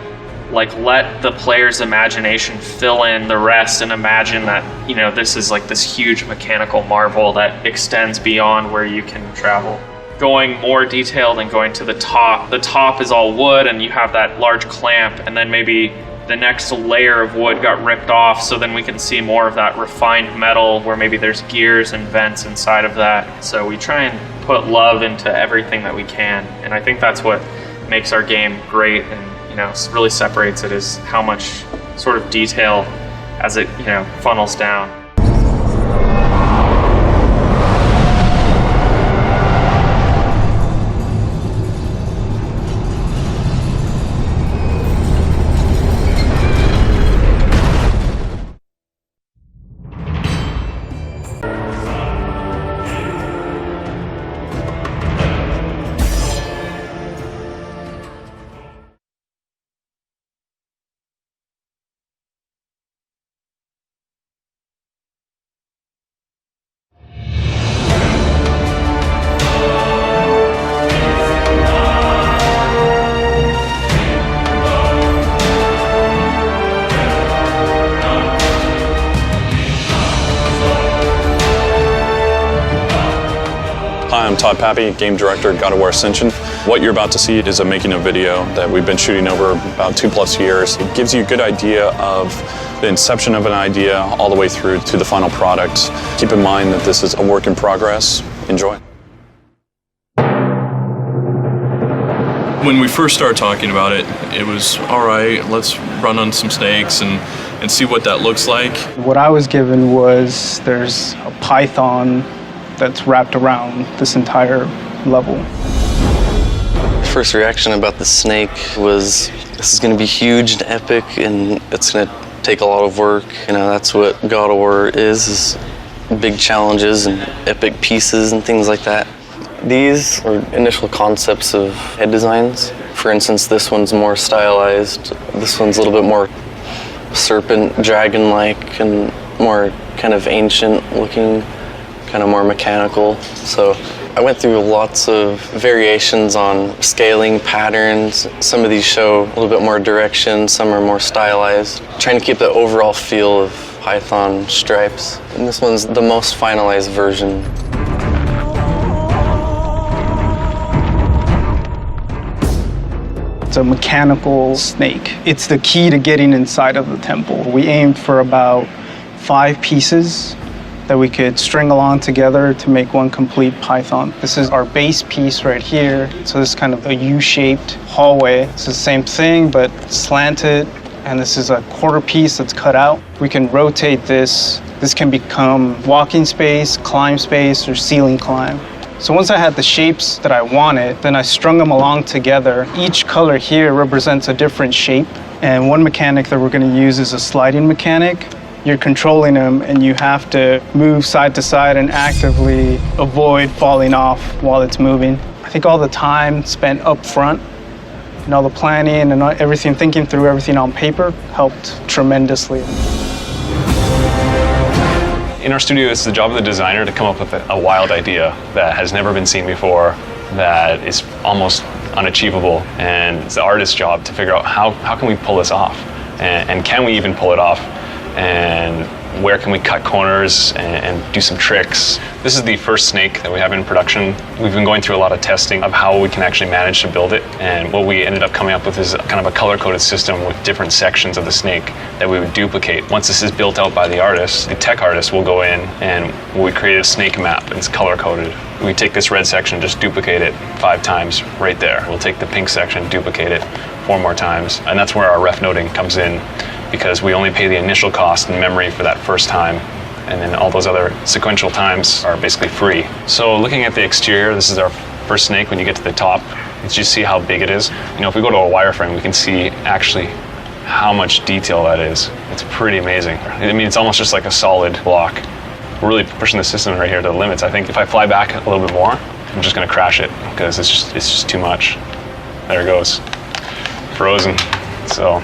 like let the player's imagination fill in the rest and imagine that, this is like this huge mechanical marvel that extends beyond where you can travel. Going more detailed and going to the top. The top is all wood and you have that large clamp, and then maybe the next layer of wood got ripped off, so then we can see more of that refined metal where maybe there's gears and vents inside of that. So we try and put love into everything that we can, and I think that's what makes our game great and really separates it, is how much sort of detail as it funnels down. Hi, I'm Todd Pappy, Game Director at God of War Ascension. What you're about to see is a making of video that we've been shooting over about 2+ years. It gives you a good idea of the inception of an idea all the way through to the final product. Keep in mind that this is a work in progress. Enjoy. When we first started talking about it, it was, all right, let's run on some snakes and see what that looks like. What I was given was there's a python that's wrapped around this entire level. First reaction about the snake was, this is going to be huge and epic, and it's going to take a lot of work. That's what God of War is big challenges and epic pieces and things like that. These are initial concepts of head designs. For instance, this one's more stylized. This one's a little bit more serpent, dragon-like, and more kind of ancient looking, kind of more mechanical. So I went through lots of variations on scaling patterns. Some of these show a little bit more direction, some are more stylized. Trying to keep the overall feel of Python stripes. And this one's the most finalized version. It's a mechanical snake. It's the key to getting inside of the temple. We aimed for about 5 pieces that we could string along together to make one complete python. This is our base piece right here. So this is kind of a U-shaped hallway. It's the same thing, but slanted. And this is a quarter piece that's cut out. We can rotate this This can become walking space, climb space, or ceiling climb. So once I had the shapes that I wanted, then I strung them along together. Each color here represents a different shape. And one mechanic that we're going to use is a sliding mechanic. You're controlling them and you have to move side to side and actively avoid falling off while it's moving. I think all the time spent up front and all the planning and everything, thinking through everything on paper helped tremendously. In our studio, it's the job of the designer to come up with a wild idea that has never been seen before, that is almost unachievable, and it's the artist's job to figure out how can we pull this off, and can we even pull it off, and where can we cut corners and do some tricks. This is the first snake that we have in production. We've been going through a lot of testing of how we can actually manage to build it, and what we ended up coming up with is kind of a color-coded system with different sections of the snake that we would duplicate. Once this is built out by the artist, the tech artist will go in and we create a snake map, and it's color-coded. We take this red section, just duplicate it 5 times right there. We'll take the pink section, duplicate it 4 more times, and that's where our ref noting comes in, because we only pay the initial cost in memory for that first time, and then all those other sequential times are basically free. So looking at the exterior, this is our first snake. When you get to the top, you just see how big it is. You know, if we go to a wireframe, we can see actually how much detail that is. It's pretty amazing. I mean, it's almost just like a solid block. We're really pushing the system right here to the limits. I think if I fly back a little bit more, I'm just gonna crash it, because it's just too much. There it goes, frozen. So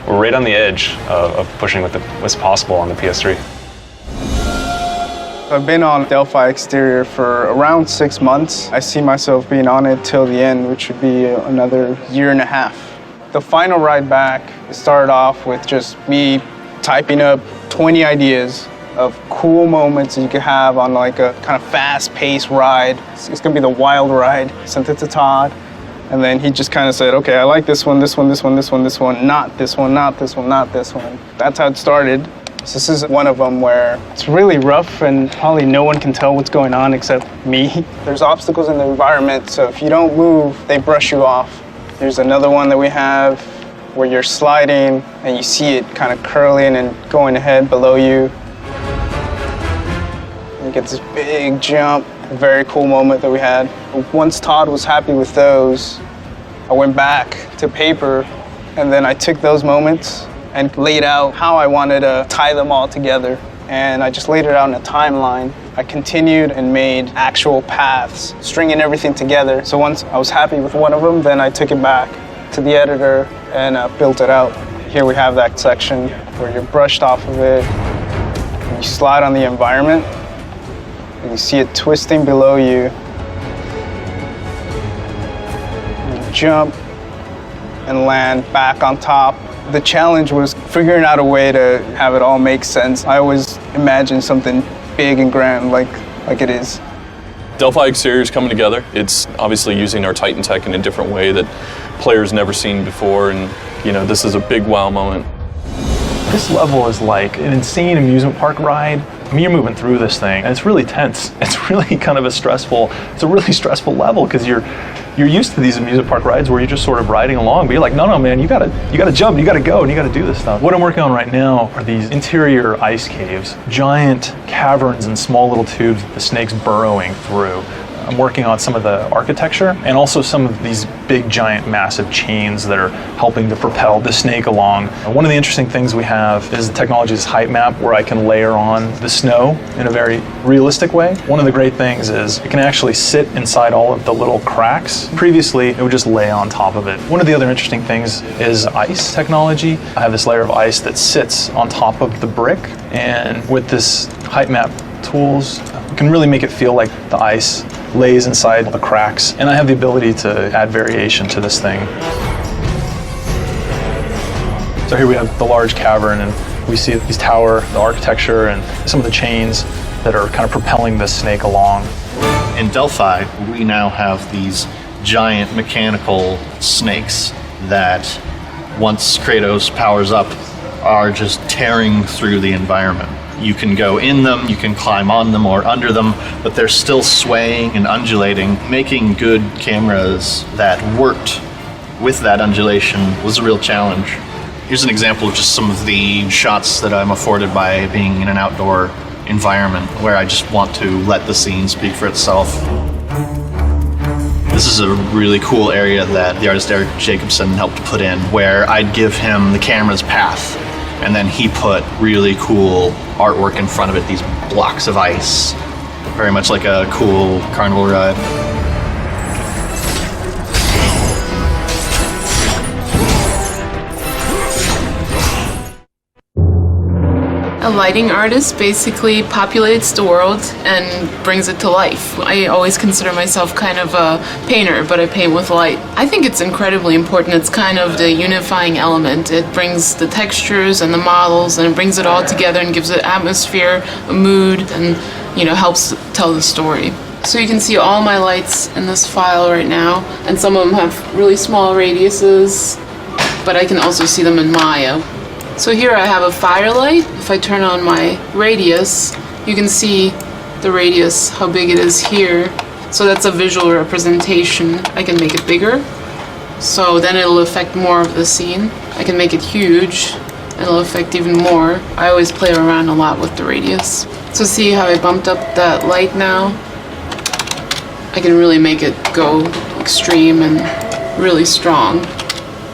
we're right on the edge of pushing what's possible on the PS3. I've been on Delphi Exterior for around 6 months. I see myself being on it till the end, which would be another 1.5 years. The final ride back started off with just me typing up 20 ideas of cool moments that you could have on like a kind of fast-paced ride. It's gonna be the wild ride. Sent it to Todd, and then he just kind of said, okay, I like this one, this one, this one, this one, this one, not this one, not this one, not this one. That's how it started. So this is one of them where it's really rough and probably no one can tell what's going on except me. There's obstacles in the environment, so if you don't move, they brush you off. There's another one that we have where you're sliding and you see it kind of curling and going ahead below you. You get this big jump, a very cool moment that we had. Once Todd was happy with those, I went back to paper and then I took those moments and laid out how I wanted to tie them all together. And I just laid it out in a timeline. I continued and made actual paths, stringing everything together. So once I was happy with one of them, then I took it back to the editor and built it out. Here we have that section where you're brushed off of it, and you slide on the environment, and you see it twisting below you. You jump and land back on top. The challenge was figuring out a way to have it all make sense. I always imagine something big and grand like it is. Delphi Exterior is coming together. It's obviously using our Titan tech in a different way that players never seen before, and you know, this is a big wow moment. This level is like an insane amusement park ride. I mean, you're moving through this thing, and it's really tense. It's really kind of a really stressful level, because you're used to these amusement park rides where you're just sort of riding along, but you're like, no, man, you gotta jump, you gotta go, and you gotta do this stuff. What I'm working on right now are these interior ice caves, giant caverns and small little tubes that the snake's burrowing through. I'm working on some of the architecture and also some of these big, giant, massive chains that are helping to propel the snake along. One of the interesting things we have is the technology's height map, where I can layer on the snow in a very realistic way. One of the great things is it can actually sit inside all of the little cracks. Previously, it would just lay on top of it. One of the other interesting things is ice technology. I have this layer of ice that sits on top of the brick, and with this height map tools, we can really make it feel like the ice lays inside the cracks, and I have the ability to add variation to this thing. So here we have the large cavern, and we see these tower, the architecture, and some of the chains that are kind of propelling this snake along. In Delphi, we now have these giant mechanical snakes that, once Kratos powers up, are just tearing through the environment. You can go in them, you can climb on them or under them, but they're still swaying and undulating. Making good cameras that worked with that undulation was a real challenge. Here's an example of just some of the shots that I'm afforded by being in an outdoor environment where I just want to let the scene speak for itself. This is a really cool area that the artist Eric Jacobson helped put in, where I'd give him the camera's path, and then he put really cool artwork in front of it, these blocks of ice, very much like a cool carnival ride. A lighting artist basically populates the world and brings it to life. I always consider myself kind of a painter, but I paint with light. I think it's incredibly important. It's kind of the unifying element. It brings the textures and the models and it brings it all together and gives it atmosphere, a mood, and helps tell the story. So you can see all my lights in this file right now, and some of them have really small radiuses, but I can also see them in Maya. So here I have a firelight. If I turn on my radius, you can see the radius, how big it is here. So that's a visual representation. I can make it bigger, so then it'll affect more of the scene. I can make it huge, and it'll affect even more. I always play around a lot with the radius. So see how I bumped up that light now? I can really make it go extreme and really strong.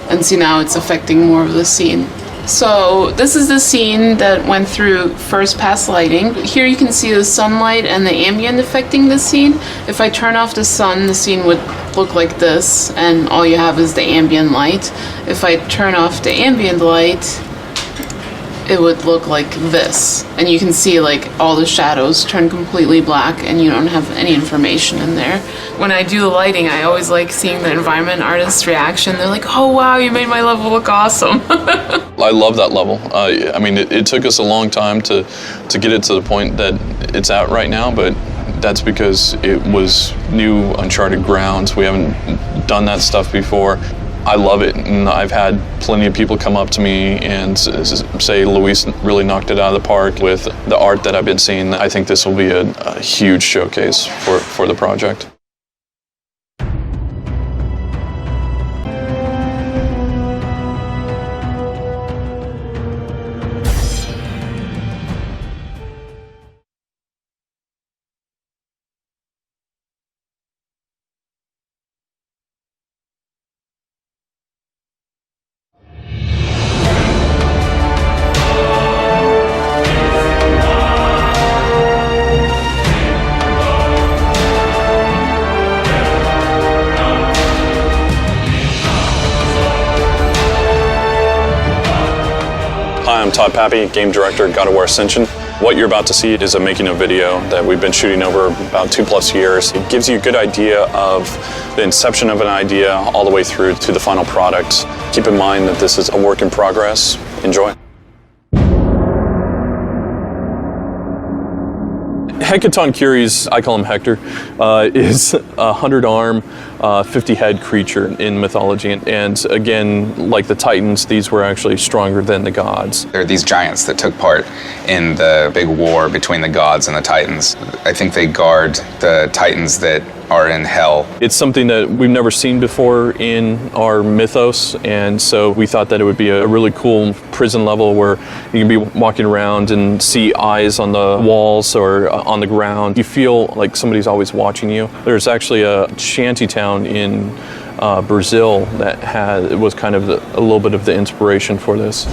And see, now it's affecting more of the scene. So this is the scene that went through first pass lighting. Here you can see the sunlight and the ambient affecting the scene. If I turn off the sun, the scene would look like this, and all you have is the ambient light. If I turn off the ambient light, it would look like this. And you can see like all the shadows turn completely black and you don't have any information in there. When I do the lighting, I always like seeing the environment artist's reaction. They're like, oh wow, you made my level look awesome. I love that level. I mean, it took us a long time to get it to the point that it's at right now, but that's because it was new, uncharted grounds. We haven't done that stuff before. I love it, and I've had plenty of people come up to me and say Luis really knocked it out of the park with the art that I've been seeing. I think this will be a huge showcase for the project. Hi, I'm Todd Pappy, Game Director at God of War Ascension. What you're about to see is a making of video that we've been shooting over about 2+ years. It gives you a good idea of the inception of an idea all the way through to the final product. Keep in mind that this is a work in progress. Enjoy. Hecaton Curies, I call him Hector, is a 100-arm, 50-head creature in mythology. And again, like the Titans, these were actually stronger than the gods. There are these giants that took part in the big war between the gods and the Titans. I think they guard the Titans that are in hell. It's something that we've never seen before in our mythos, and so we thought that it would be a really cool prison level where you can be walking around and see eyes on the walls or on the ground. You feel like somebody's always watching you. There's actually a shanty town in Brazil that was kind of a little bit of the inspiration for this.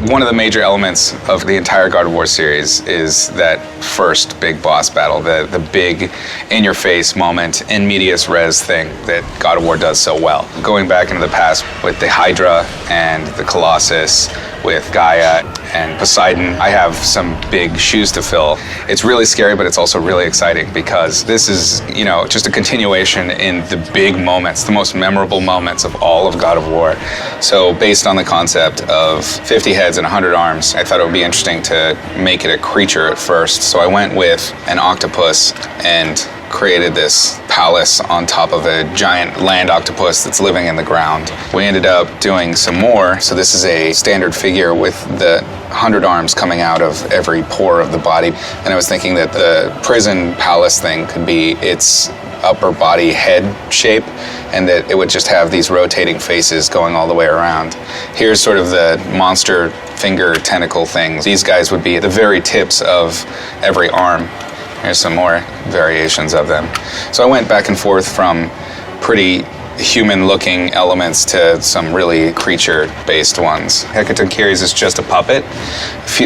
One of the major elements of the entire God of War series is that first big boss battle, the big in-your-face moment, in medias res thing that God of War does so well. Going back into the past with the Hydra and the Colossus, with Gaia and Poseidon, I have some big shoes to fill. It's really scary, but it's also really exciting because this is, just a continuation in the big moments, the most memorable moments of all of God of War. So based on the concept of 50 heads and 100 arms, I thought it would be interesting to make it a creature at first. So I went with an octopus and created this palace on top of a giant land octopus that's living in the ground. We ended up doing some more. So this is a standard figure with the 100 arms coming out of every pore of the body. And I was thinking that the prison palace thing could be its upper body head shape, and that it would just have these rotating faces going all the way around. Here's sort of the monster finger tentacle things. These guys would be the very tips of every arm. Here's some more variations of them. So I went back and forth from pretty human-looking elements to some really creature-based ones. Hecatonkires is just a puppet.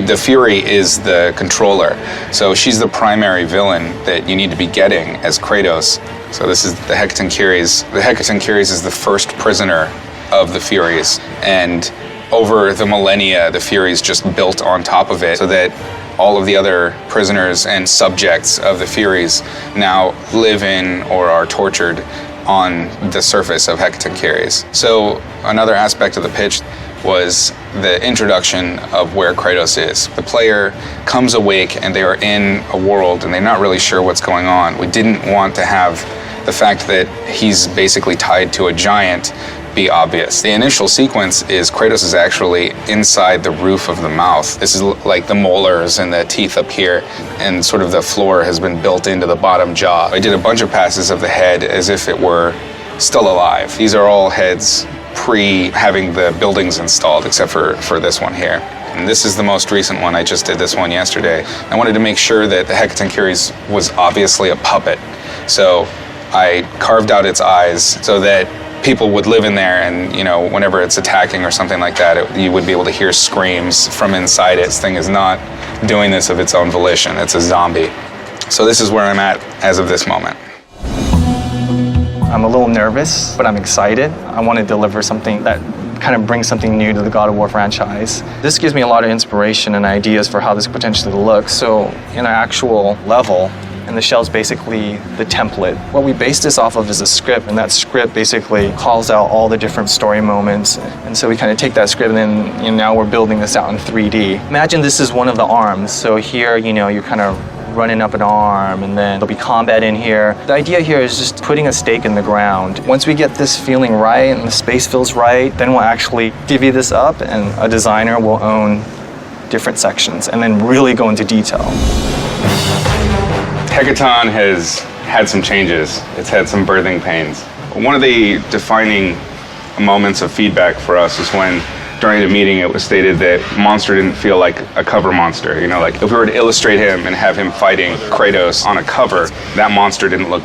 The Fury is the controller. So she's the primary villain that you need to be getting as Kratos. So this is the Hecatonkires. The Hecatonkires is the first prisoner of the Furies. And over the millennia, the Furies just built on top of it so that all of the other prisoners and subjects of the Furies now live in or are tortured on the surface of Hecatonkires. So another aspect of the pitch was the introduction of where Kratos is. The player comes awake and they are in a world and they're not really sure what's going on. We didn't want to have the fact that he's basically tied to a giant be obvious. The initial sequence is Kratos is actually inside the roof of the mouth. This is like the molars and the teeth up here, and sort of the floor has been built into the bottom jaw. I did a bunch of passes of the head as if it were still alive. These are all heads pre having the buildings installed, except for this one here. And this is the most recent one. I just did this one yesterday. I wanted to make sure that the Hecatonkires was obviously a puppet. So I carved out its eyes so that people would live in there, and whenever it's attacking or something like that, you would be able to hear screams from inside it. This thing is not doing this of its own volition. It's a zombie. So this is where I'm at as of this moment. I'm a little nervous, but I'm excited. I want to deliver something that kind of brings something new to the God of War franchise. This gives me a lot of inspiration and ideas for how this could potentially look. So in an actual level, and the shell's basically the template. What we base this off of is a script, and that script basically calls out all the different story moments. And so we kind of take that script, and then now we're building this out in 3D. Imagine this is one of the arms. So here, you're kind of running up an arm, and then there'll be combat in here. The idea here is just putting a stake in the ground. Once we get this feeling right and the space feels right, then we'll actually divvy this up, and a designer will own different sections and then really go into detail. Hecaton has had some changes. It's had some birthing pains. One of the defining moments of feedback for us is when, during the meeting, it was stated that Monster didn't feel like a cover monster. Like if we were to illustrate him and have him fighting Kratos on a cover, that monster didn't look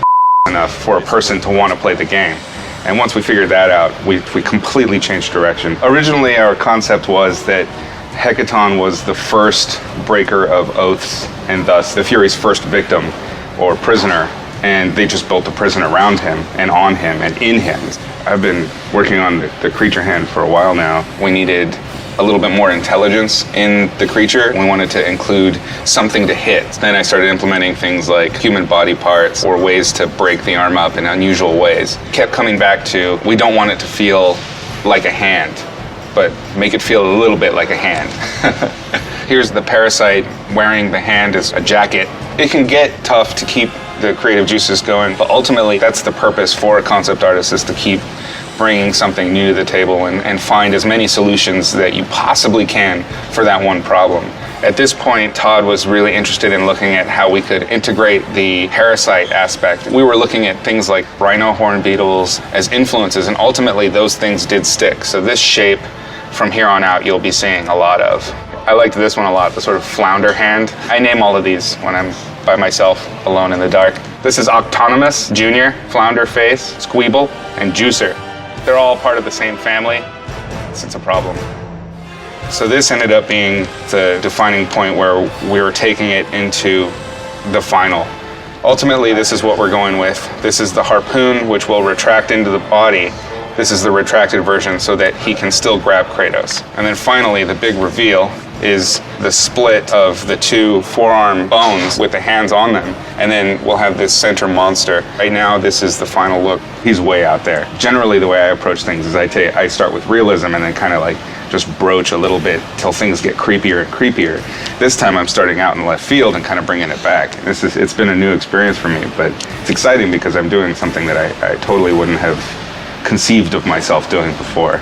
enough for a person to want to play the game. And once we figured that out, we completely changed direction. Originally, our concept was that Hecaton was the first breaker of oaths, and thus the Fury's first victim or prisoner, and they just built a prison around him and on him and in him. I've been working on the creature hand for a while now. We needed a little bit more intelligence in the creature. We wanted to include something to hit. Then I started implementing things like human body parts or ways to break the arm up in unusual ways. Kept coming back to, we don't want it to feel like a hand, but make it feel a little bit like a hand. Here's the parasite wearing the hand as a jacket. It can get tough to keep the creative juices going, but ultimately that's the purpose for a concept artist, is to keep bringing something new to the table and find as many solutions that you possibly can for that one problem. At this point, Todd was really interested in looking at how we could integrate the parasite aspect. We were looking at things like rhino horn beetles as influences, and ultimately those things did stick. So this shape, from here on out, you'll be seeing a lot of. I liked this one a lot, the sort of flounder hand. I name all of these when I'm by myself, alone in the dark. This is Octonymous, Junior, Flounder Face, Squeeble, and Juicer. They're all part of the same family. It's a problem. So this ended up being the defining point where we were taking it into the final. Ultimately, this is what we're going with. This is the harpoon, which will retract into the body. This is the retracted version so that he can still grab Kratos. And then finally, the big reveal is the split of the two forearm bones with the hands on them. And then we'll have this center monster. Right now, this is the final look. He's way out there. Generally, the way I approach things is I start with realism and then kind of like just broach a little bit till things get creepier and creepier. This time I'm starting out in left field and kind of bringing it back. It's been a new experience for me, but it's exciting because I'm doing something that I totally wouldn't have conceived of myself doing before.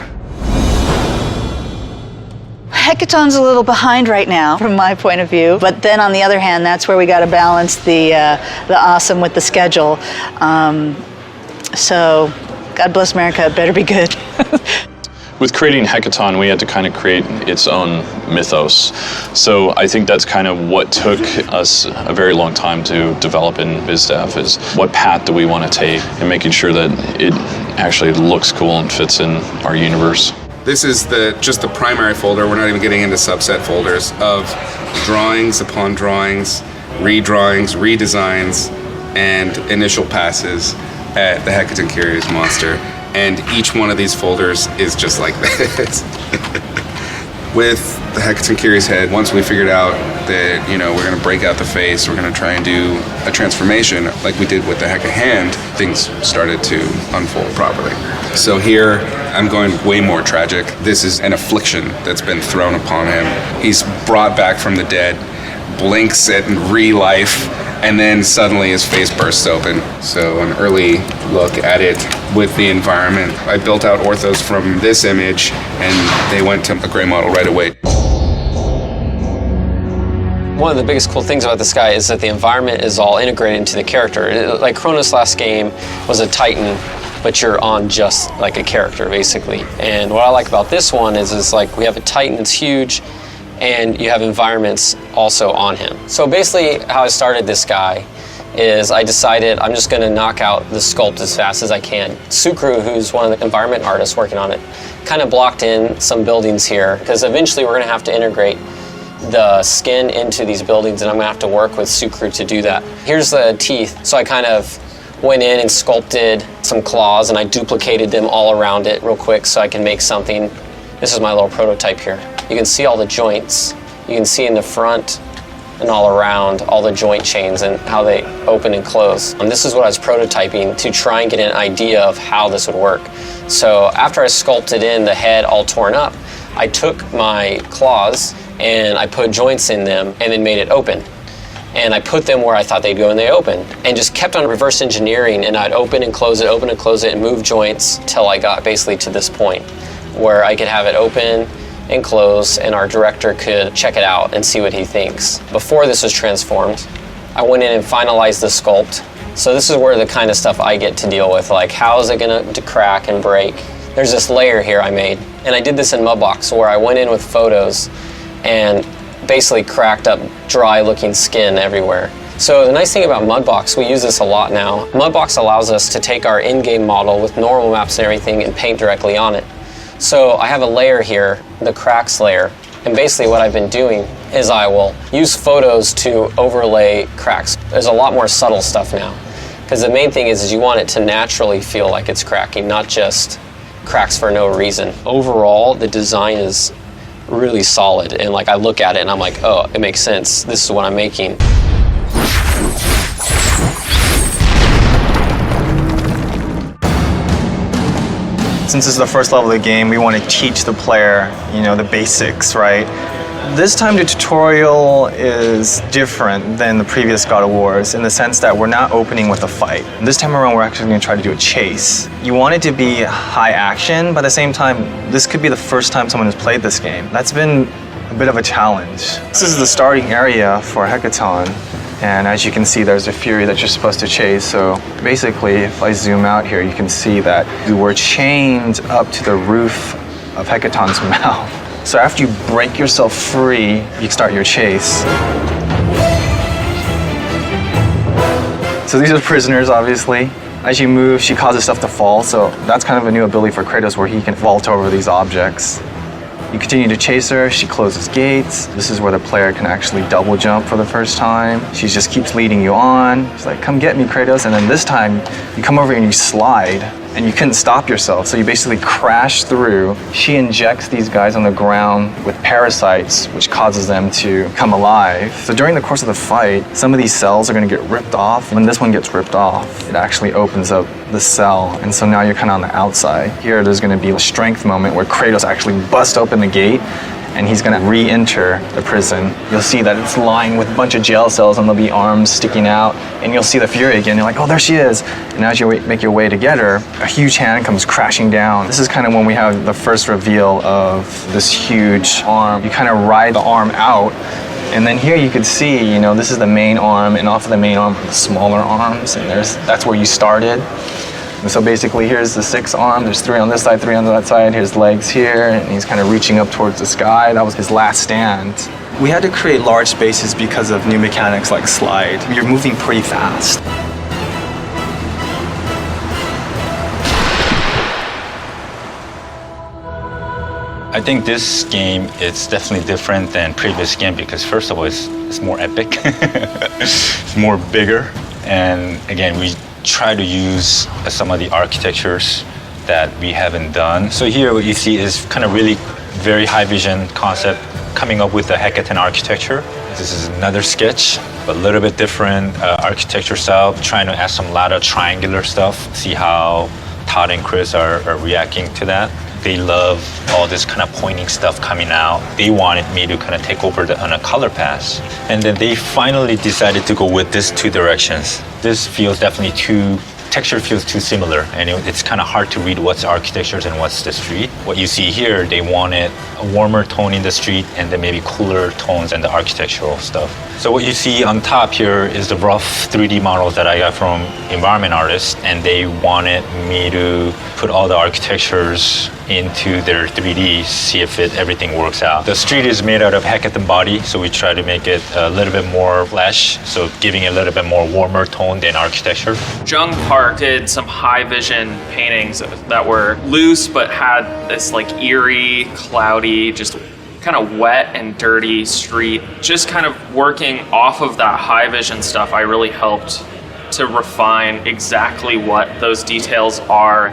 Hekaton's a little behind right now, from my point of view. But then, on the other hand, that's where we got to balance the awesome with the schedule. So, God bless America. It better be good. With creating Hekaton, we had to kind of create its own mythos. So I think that's kind of what took us a very long time to develop in BizDev, is what path do we want to take and making sure that it actually looks cool and fits in our universe. This is just the primary folder. We're not even getting into subset folders of drawings upon drawings, redrawings, redesigns, and initial passes at the Hekaton Curious monster. And each one of these folders is just like this. With the Hekaton Curious head, once we figured out that, we're going to break out the face, we're going to try and do a transformation like we did with the Heka hand, things started to unfold properly. So here, I'm going way more tragic. This is an affliction that's been thrown upon him. He's brought back from the dead, blinks at re-life, and then suddenly his face bursts open. So an early look at it with the environment. I built out orthos from this image, and they went to a gray model right away. One of the biggest cool things about this guy is that the environment is all integrated into the character. Like Kronos' last game was a Titan, but you're on just like a character, basically. And what I like about this one is like we have a Titan that's huge, and you have environments also on him. So basically how I started this guy is I decided I'm just gonna knock out the sculpt as fast as I can. Sukru, who's one of the environment artists working on it, kind of blocked in some buildings here, because eventually we're gonna have to integrate the skin into these buildings, and I'm gonna have to work with Sukru to do that. Here's the teeth. So I kind of went in and sculpted some claws, and I duplicated them all around it real quick so I can make something. This is my little prototype here. You can see all the joints. You can see in the front and all around all the joint chains and how they open and close. And this is what I was prototyping to try and get an idea of how this would work. So after I sculpted in the head all torn up, I took my claws and I put joints in them and then made it open. And I put them where I thought they'd go, and they opened. And just kept on reverse engineering, and I'd open and close it, and move joints till I got basically to this point where I could have it open and close, and our director could check it out and see what he thinks. Before this was transformed, I went in and finalized the sculpt. So this is where the kind of stuff I get to deal with, like how is it gonna crack and break? There's this layer here I made, and I did this in Mudbox where I went in with photos and basically cracked up dry looking skin everywhere. So the nice thing about Mudbox, we use this a lot now. Mudbox allows us to take our in-game model with normal maps and everything and paint directly on it. So I have a layer here, the cracks layer, and basically what I've been doing is I will use photos to overlay cracks. There's a lot more subtle stuff now, because the main thing is you want it to naturally feel like it's cracking, not just cracks for no reason. Overall, the design is really solid, and like I look at it and I'm like, oh, it makes sense. This is what I'm making. Since this is the first level of the game, we want to teach the player, the basics, right? This time the tutorial is different than the previous God of Wars in the sense that we're not opening with a fight. This time around, we're actually going to try to do a chase. You want it to be high action, but at the same time, this could be the first time someone has played this game. That's been a bit of a challenge. This is the starting area for Hekaton. And as you can see, there's a Fury that you're supposed to chase. So basically, if I zoom out here, you can see that we're chained up to the roof of Hekaton's mouth. So after you break yourself free, you start your chase. So these are prisoners, obviously. As you move, she causes stuff to fall. So that's kind of a new ability for Kratos where he can vault over these objects. You continue to chase her, she closes gates. This is where the player can actually double jump for the first time. She just keeps leading you on. She's like, come get me, Kratos. And then this time, you come over and you slide. and you couldn't stop yourself, so you basically crash through. She injects these guys on the ground with parasites, which causes them to come alive. So during the course of the fight, some of these cells are going to get ripped off. When this one gets ripped off, it actually opens up the cell, and so now you're kind of on the outside. Here there's going to be a strength moment where Kratos actually busts open the gate, and he's gonna re-enter the prison. You'll see that it's lined with a bunch of jail cells, and there'll be arms sticking out, and you'll see the Fury again. You're like, oh, there she is. And as you make your way to get her, a huge hand comes crashing down. This is kind of when we have the first reveal of this huge arm. You kind of ride the arm out, and then here you could see, this is the main arm, and off of the main arm are the smaller arms, and that's where you started. And so basically, here's the 6 arms. There's 3 on this side, 3 on that side. Here's legs here, and he's kind of reaching up towards the sky. That was his last stand. We had to create large spaces because of new mechanics like slide. You're moving pretty fast. I think this game is definitely different than previous game because first of all, it's more epic. It's more bigger, and again, we try to use some of the architectures that we haven't done. So here what you see is kind of really very high vision concept coming up with the hackathon architecture. This is another sketch, but a little bit different architecture style, trying to add some lot of triangular stuff, see how Todd and Chris are reacting to that. They love all this kind of pointing stuff coming out. They wanted me to kind of take over on a color pass. And then they finally decided to go with this 2 directions. This feels definitely texture feels too similar, and it's kind of hard to read what's architectures and what's the street. What you see here, they wanted a warmer tone in the street and then maybe cooler tones in the architectural stuff. So what you see on top here is the rough 3D models that I got from environment artists, and they wanted me to put all the architectures into their 3D, see if everything works out. The street is made out of hackathon body, so we try to make it a little bit more flesh, so giving it a little bit more warmer tone than architecture. Jung Park did some high vision paintings that were loose but had this like eerie, cloudy, just kind of wet and dirty street. Just kind of working off of that high vision stuff, I really helped to refine exactly what those details are.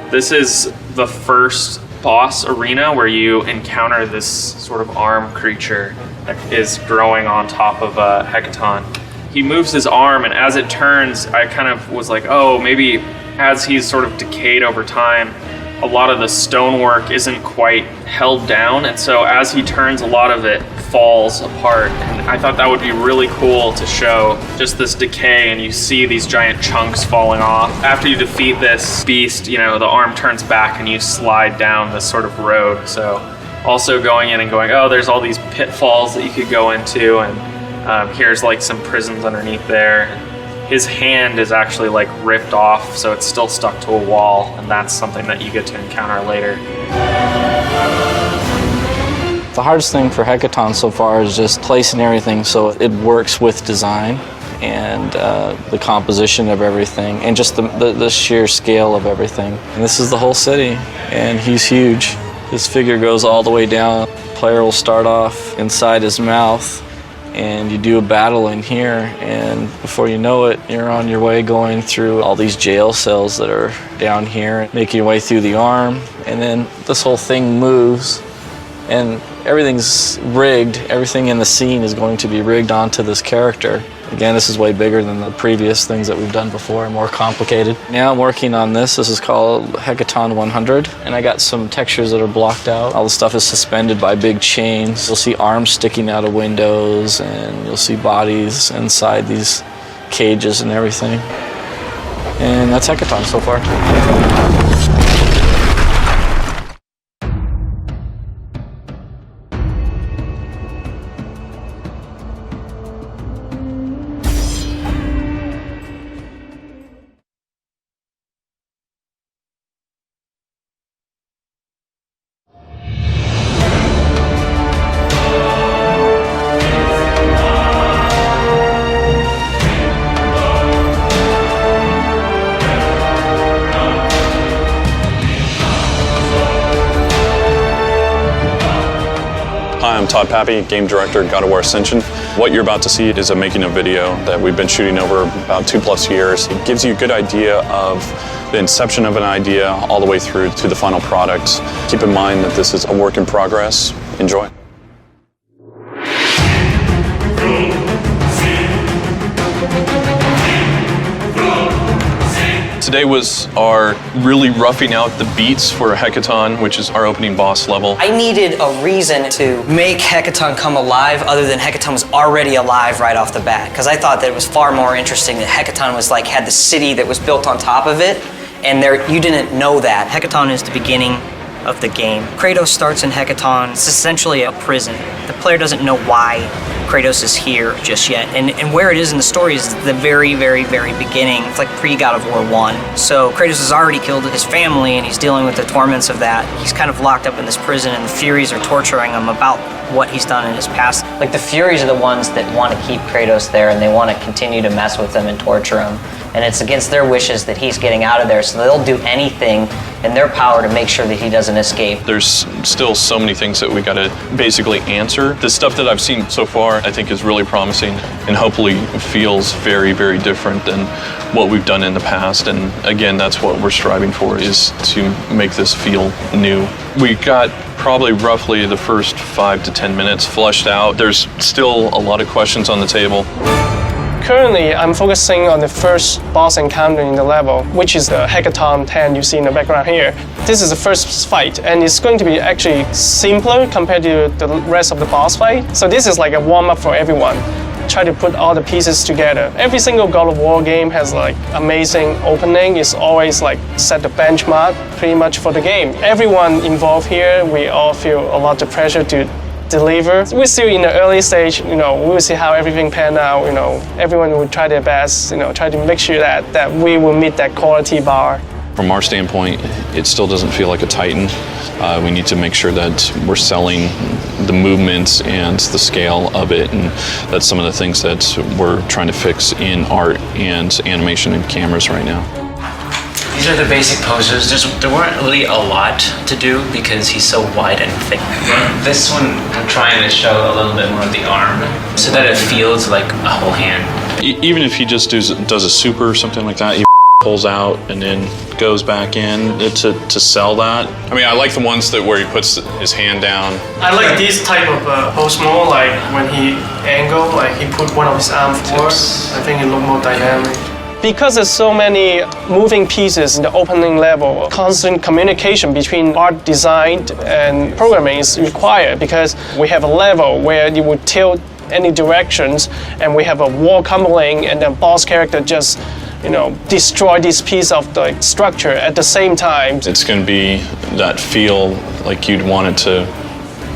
This is the first boss arena where you encounter this sort of arm creature that is growing on top of a hecaton. He moves his arm, and as it turns, I kind of was like, oh, maybe as he's sort of decayed over time, a lot of the stonework isn't quite held down, and so as he turns, a lot of it falls apart. And I thought that would be really cool to show just this decay, and you see these giant chunks falling off. After you defeat this beast, the arm turns back and you slide down this sort of road. So also going in and going, oh, there's all these pitfalls that you could go into, and here's like some prisons underneath there. His hand is actually like ripped off, so it's still stuck to a wall, and that's something that you get to encounter later. The hardest thing for Hackathon so far is just placing everything so it works with design and the composition of everything and just the sheer scale of everything. And this is the whole city, and he's huge. His figure goes all the way down. Player will start off inside his mouth, and you do a battle in here, and before you know it, you're on your way going through all these jail cells that are down here, making your way through the arm, and then this whole thing moves, and everything's rigged. Everything in the scene is going to be rigged onto this character. Again, this is way bigger than the previous things that we've done before, more complicated. Now I'm working on this. This is called Hackathon 100, and I got some textures that are blocked out. All the stuff is suspended by big chains. You'll see arms sticking out of windows, and you'll see bodies inside these cages and everything. And that's Hackathon so far. Hi, I'm Todd Pappy, Game Director at God of War Ascension. What you're about to see is a making of video that we've been shooting over about 2+ years. It gives you a good idea of the inception of an idea all the way through to the final product. Keep in mind that this is a work in progress. Enjoy. Today was our really roughing out the beats for Hecaton, which is our opening boss level. I needed a reason to make Hecaton come alive other than Hecaton was already alive right off the bat. Because I thought that it was far more interesting that Hecaton was like, had the city that was built on top of it, and you didn't know that. Hecaton is the beginning of the game. Kratos starts in Hecaton. It's essentially a prison. The player doesn't know why Kratos is here just yet. And where it is in the story is the very, very, very beginning. It's like pre-God of War 1. So Kratos has already killed his family and he's dealing with the torments of that. He's kind of locked up in this prison and the Furies are torturing him about what he's done in his past. Like the Furies are the ones that want to keep Kratos there and they want to continue to mess with him and torture him. And it's against their wishes that he's getting out of there, so they'll do anything in their power to make sure that he doesn't escape. There's still so many things that we gotta basically answer. The stuff that I've seen so far, I think is really promising and hopefully feels very, very different than what we've done in the past. And again, that's what we're striving for, is to make this feel new. We got probably roughly the first 5 to 10 minutes fleshed out. There's still a lot of questions on the table. Currently, I'm focusing on the first boss encounter in the level, which is the Hecaton 10 you see in the background here. This is the first fight, and it's going to be actually simpler compared to the rest of the boss fight. So this is like a warm-up for everyone. Try to put all the pieces together. Every single God of War game has like amazing opening. It's always like set the benchmark pretty much for the game. Everyone involved here, we all feel a lot of pressure to deliver. We're still in the early stage, we will see how everything pan out, everyone will try their best, try to make sure that we will meet that quality bar. From our standpoint, it still doesn't feel like a Titan. We need to make sure that we're selling the movements and the scale of it, and that's some of the things that we're trying to fix in art and animation and cameras right now. These are the basic poses. There weren't really a lot to do because he's so wide and thick. This one, I'm trying to show a little bit more of the arm so that it feels like a whole hand. Even if he just does a super or something like that, he pulls out and then goes back in to sell that. I mean, I like the ones where he puts his hand down. I like this type of pose more, like when he angled, like he put one of his arms forward. I think it looked more dynamic. Because there's so many moving pieces in the opening level, constant communication between art design and programming is required, because we have a level where you would tilt any directions and we have a wall crumbling and the boss character just destroy this piece of the structure at the same time. It's going to be that feel like you'd want it to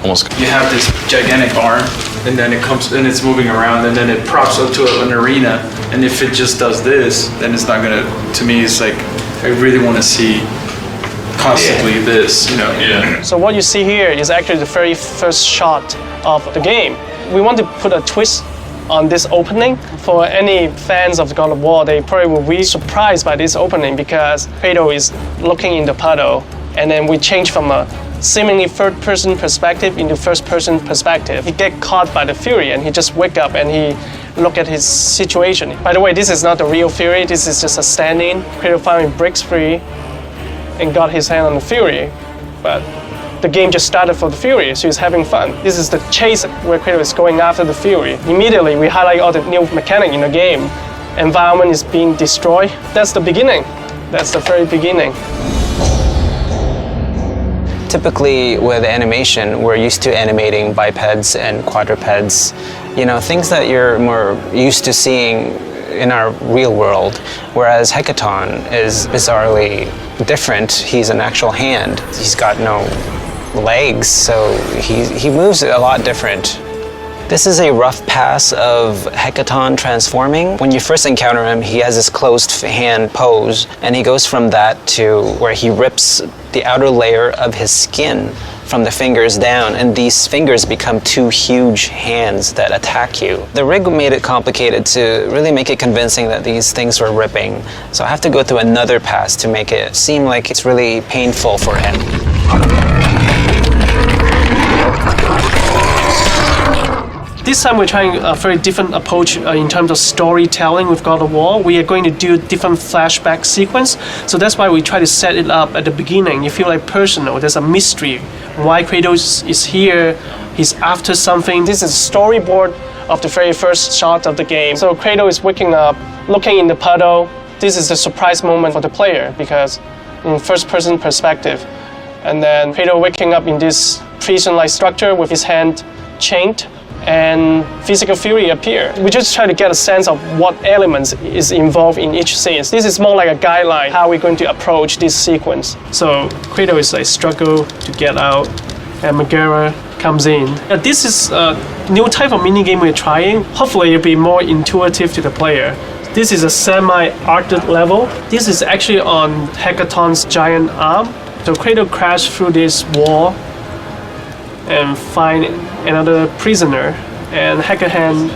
almost... You have this gigantic arm, and then it comes and it's moving around, and then it props up to an arena, and if it just does this, then it's not gonna, to me, it's like, I really want to see constantly this, Yeah. So what you see here is actually the very first shot of the game. We want to put a twist on this opening. For any fans of God of War, they probably will be surprised by this opening, because Kratos is looking in the puddle, and then we change from a seemingly third-person perspective into first-person perspective. He get caught by the Fury and he just wake up and he look at his situation. By the way, this is not the real Fury, this is just a stand-in. Kratos finally breaks free and got his hand on the Fury, but the game just started for the Fury, so he's having fun. This is the chase where Kratos is going after the Fury. Immediately, we highlight all the new mechanic in the game. Environment is being destroyed. That's the beginning. That's the very beginning. Typically with animation, we're used to animating bipeds and quadrupeds, things that you're more used to seeing in our real world, whereas Hecaton is bizarrely different. He's an actual hand. He's got no legs, so he moves a lot different. This is a rough pass of Hecaton transforming. When you first encounter him, he has this closed hand pose, and he goes from that to where he rips the outer layer of his skin from the fingers down, and these fingers become two huge hands that attack you. The rig made it complicated to really make it convincing that these things were ripping, so I have to go through another pass to make it seem like it's really painful for him. This time we're trying a very different approach in terms of storytelling with God of War. We are going to do different flashback sequence. So that's why we try to set it up at the beginning. You feel like personal. There's a mystery. Why Kratos is here. He's after something. This is a storyboard of the very first shot of the game. So Kratos is waking up, looking in the puddle. This is the surprise moment for the player because in first-person perspective. And then Kratos waking up in this prison-like structure with his hand chained, and physical fury appear. We just try to get a sense of what elements is involved in each scene. This is more like a guideline, how we're going to approach this sequence. So Kratos is like struggle to get out, and Megara comes in. This is a new type of minigame we're trying. Hopefully it'll be more intuitive to the player. This is a semi-arced level. This is actually on Hekaton's giant arm. So Kratos crashed through this wall and find another prisoner, and Hacker Hand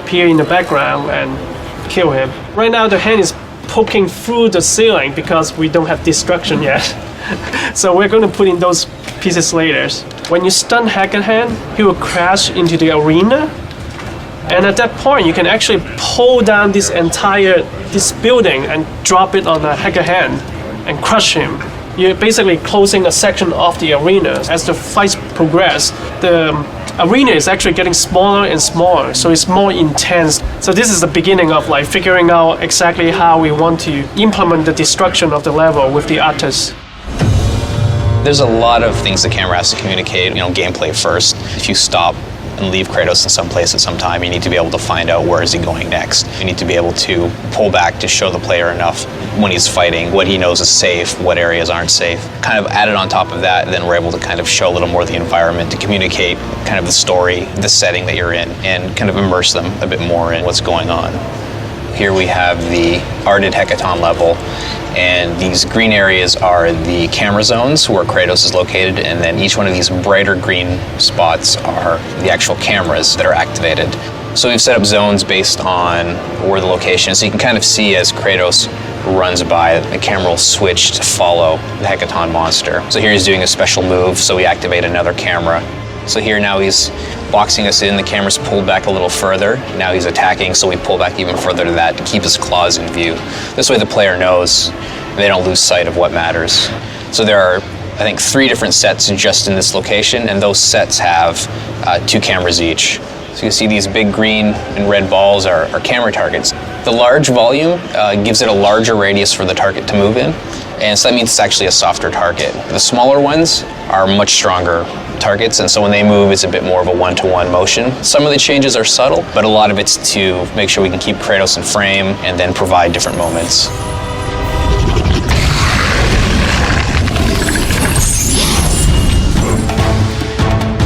appear in the background and kill him. Right now the hand is poking through the ceiling because we don't have destruction yet. So we're going to put in those pieces later. When you stun Hacker Hand, he will crash into the arena, and at that point you can actually pull down this building and drop it on the Hacker Hand and crush him. You're basically closing a section of the arena. As the fights progress, the arena is actually getting smaller and smaller, so it's more intense. So this is the beginning of like figuring out exactly how we want to implement the destruction of the level with the artists. There's a lot of things the camera has to communicate, gameplay first. If you stop and leave Kratos in some place at some time, you need to be able to find out where is he going next. You need to be able to pull back to show the player enough when he's fighting, what he knows is safe, what areas aren't safe. Kind of added on top of that, then we're able to kind of show a little more of the environment, to communicate kind of the story, the setting that you're in, and kind of immerse them a bit more in what's going on. Here we have the Ardid Hecaton level, and these green areas are the camera zones where Kratos is located, and then each one of these brighter green spots are the actual cameras that are activated. So we've set up zones based on where the location is, so you can kind of see as Kratos runs by, the camera will switch to follow the Hecaton monster. So here he's doing a special move, so we activate another camera. So here now he's boxing us in, the camera's pulled back a little further. Now he's attacking, so we pull back even further to that to keep his claws in view. This way the player knows they don't lose sight of what matters. So there are, I think, 3 different sets just in this location, and those sets have 2 cameras each. So you see these big green and red balls are camera targets. The large volume gives it a larger radius for the target to move in, and so that means it's actually a softer target. The smaller ones are much stronger targets, and so when they move, it's a bit more of a one-to-one motion. Some of the changes are subtle, but a lot of it's to make sure we can keep Kratos in frame and then provide different moments.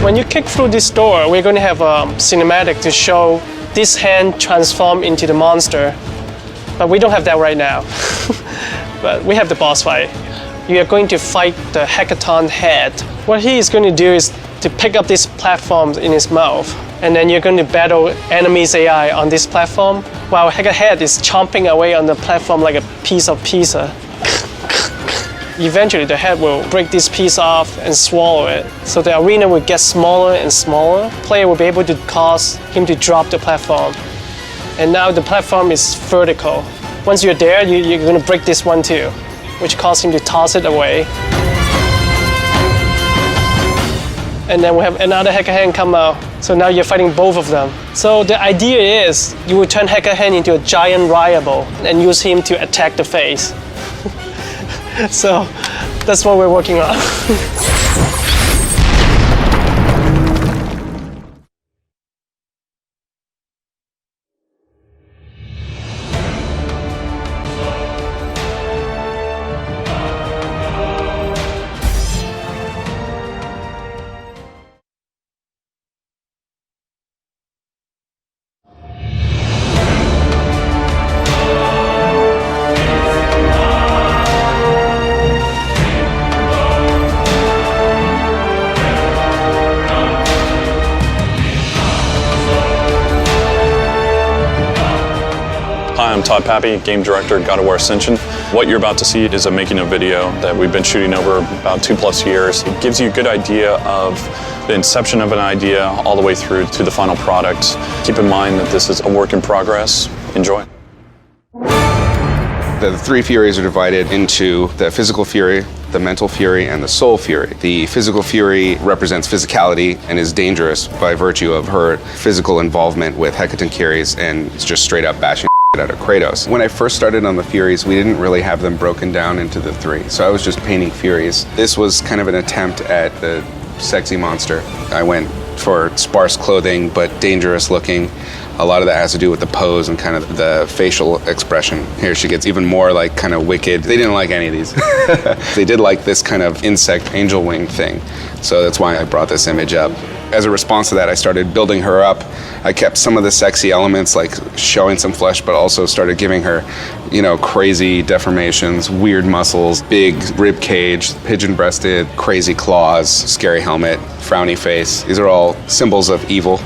When you kick through this door, we're going to have a cinematic to show this hand transform into the monster. But we don't have that right now. But we have the boss fight. You are going to fight the Hecaton head. What he is going to do is to pick up these platforms in his mouth, and then you're going to battle enemies AI on this platform, while Hecaton head is chomping away on the platform like a piece of pizza. Eventually the head will break this piece off and swallow it. So the arena will get smaller and smaller. Player will be able to cause him to drop the platform. And now the platform is vertical. Once you're there, you're going to break this one too, which causes him to toss it away. And then we have another Hacker Hand come out. So now you're fighting both of them. So the idea is you will turn Hacker Hand into a giant rival and use him to attack the face. So that's what we're working on. Todd Pappy, game director at God of War Ascension. What you're about to see is a making of video that we've been shooting over about 2+ years. It gives you a good idea of the inception of an idea all the way through to the final product. Keep in mind that this is a work in progress. Enjoy. The three Furies are divided into the physical Fury, the mental Fury, and the soul Fury. The physical Fury represents physicality and is dangerous by virtue of her physical involvement with Hecatonkires and just straight up bashing out of Kratos. When I first started on the Furies, we didn't really have them broken down into the three, so I was just painting Furies. This was kind of an attempt at the sexy monster. I went for sparse clothing but dangerous looking. A lot of that has to do with the pose and kind of the facial expression. Here she gets even more like kind of wicked. They didn't like any of these. They did like this kind of insect angel wing thing. So that's why I brought this image up. As a response to that, I started building her up. I kept some of the sexy elements, like showing some flesh, but also started giving her, you know, crazy deformations, weird muscles, big rib cage, pigeon-breasted, crazy claws, scary helmet, frowny face. These are all symbols of evil.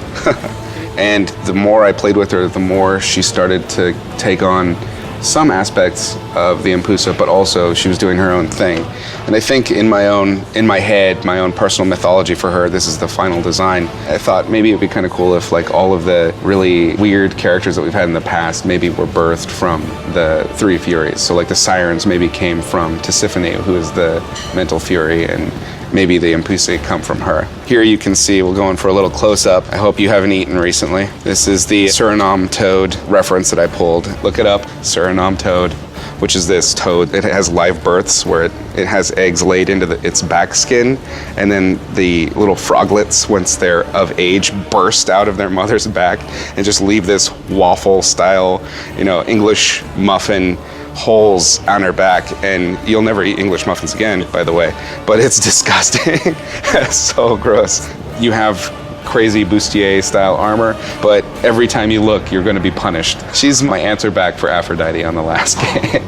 And the more I played with her, the more she started to take on some aspects of the Impusa, but also she was doing her own thing. And I think in my head, my own personal mythology for her, this is the final design. I thought maybe it'd be kind of cool if like all of the really weird characters that we've had in the past maybe were birthed from the three Furies. So like the Sirens maybe came from Tisiphone, who is the mental Fury, and maybe the Impusa come from her. Here you can see, we'll go in for a little close-up. I hope you haven't eaten recently. This is the Suriname toad reference that I pulled. Look it up, Suriname toad, which is this toad. It has live births where it has eggs laid into its back skin, and then the little froglets, once they're of age, burst out of their mother's back and just leave this waffle-style, you know, English muffin holes on her back. And you'll never eat English muffins again, by the way, but it's disgusting. It's so gross. You have crazy bustier style armor, but every time you look, you're going to be punished. She's my answer back for Aphrodite on the last game.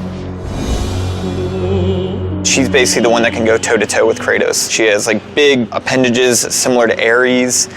She's basically the one that can go toe-to-toe with Kratos. She has like big appendages similar to Ares.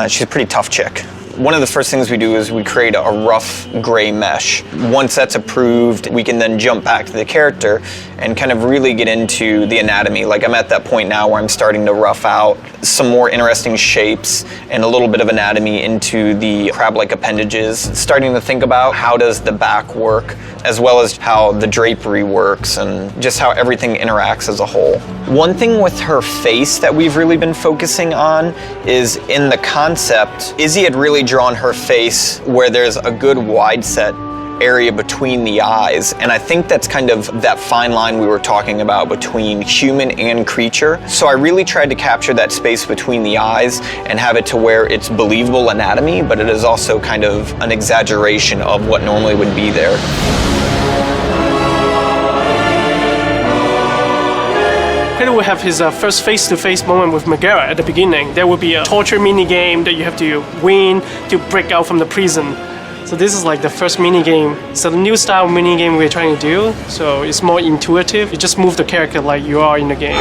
She's a pretty tough chick. One of the first things we do is we create a rough gray mesh. Once that's approved, we can then jump back to the character and kind of really get into the anatomy. Like I'm at that point now where I'm starting to rough out some more interesting shapes and a little bit of anatomy into the crab-like appendages. Starting to think about how does the back work, as well as how the drapery works and just how everything interacts as a whole. One thing with her face that we've really been focusing on is in the concept, Izzy had really drawn her face where there's a good wide set area between the eyes, and I think that's kind of that fine line we were talking about between human and creature. So I really tried to capture that space between the eyes and have it to where it's believable anatomy, but it is also kind of an exaggeration of what normally would be there. Kratos will have his first face-to-face moment with Megara at the beginning. There will be a torture mini-game that you have to win to break out from the prison. So this is like the first mini-game. So the new style mini-game we're trying to do, so it's more intuitive. You just move the character like you are in the game.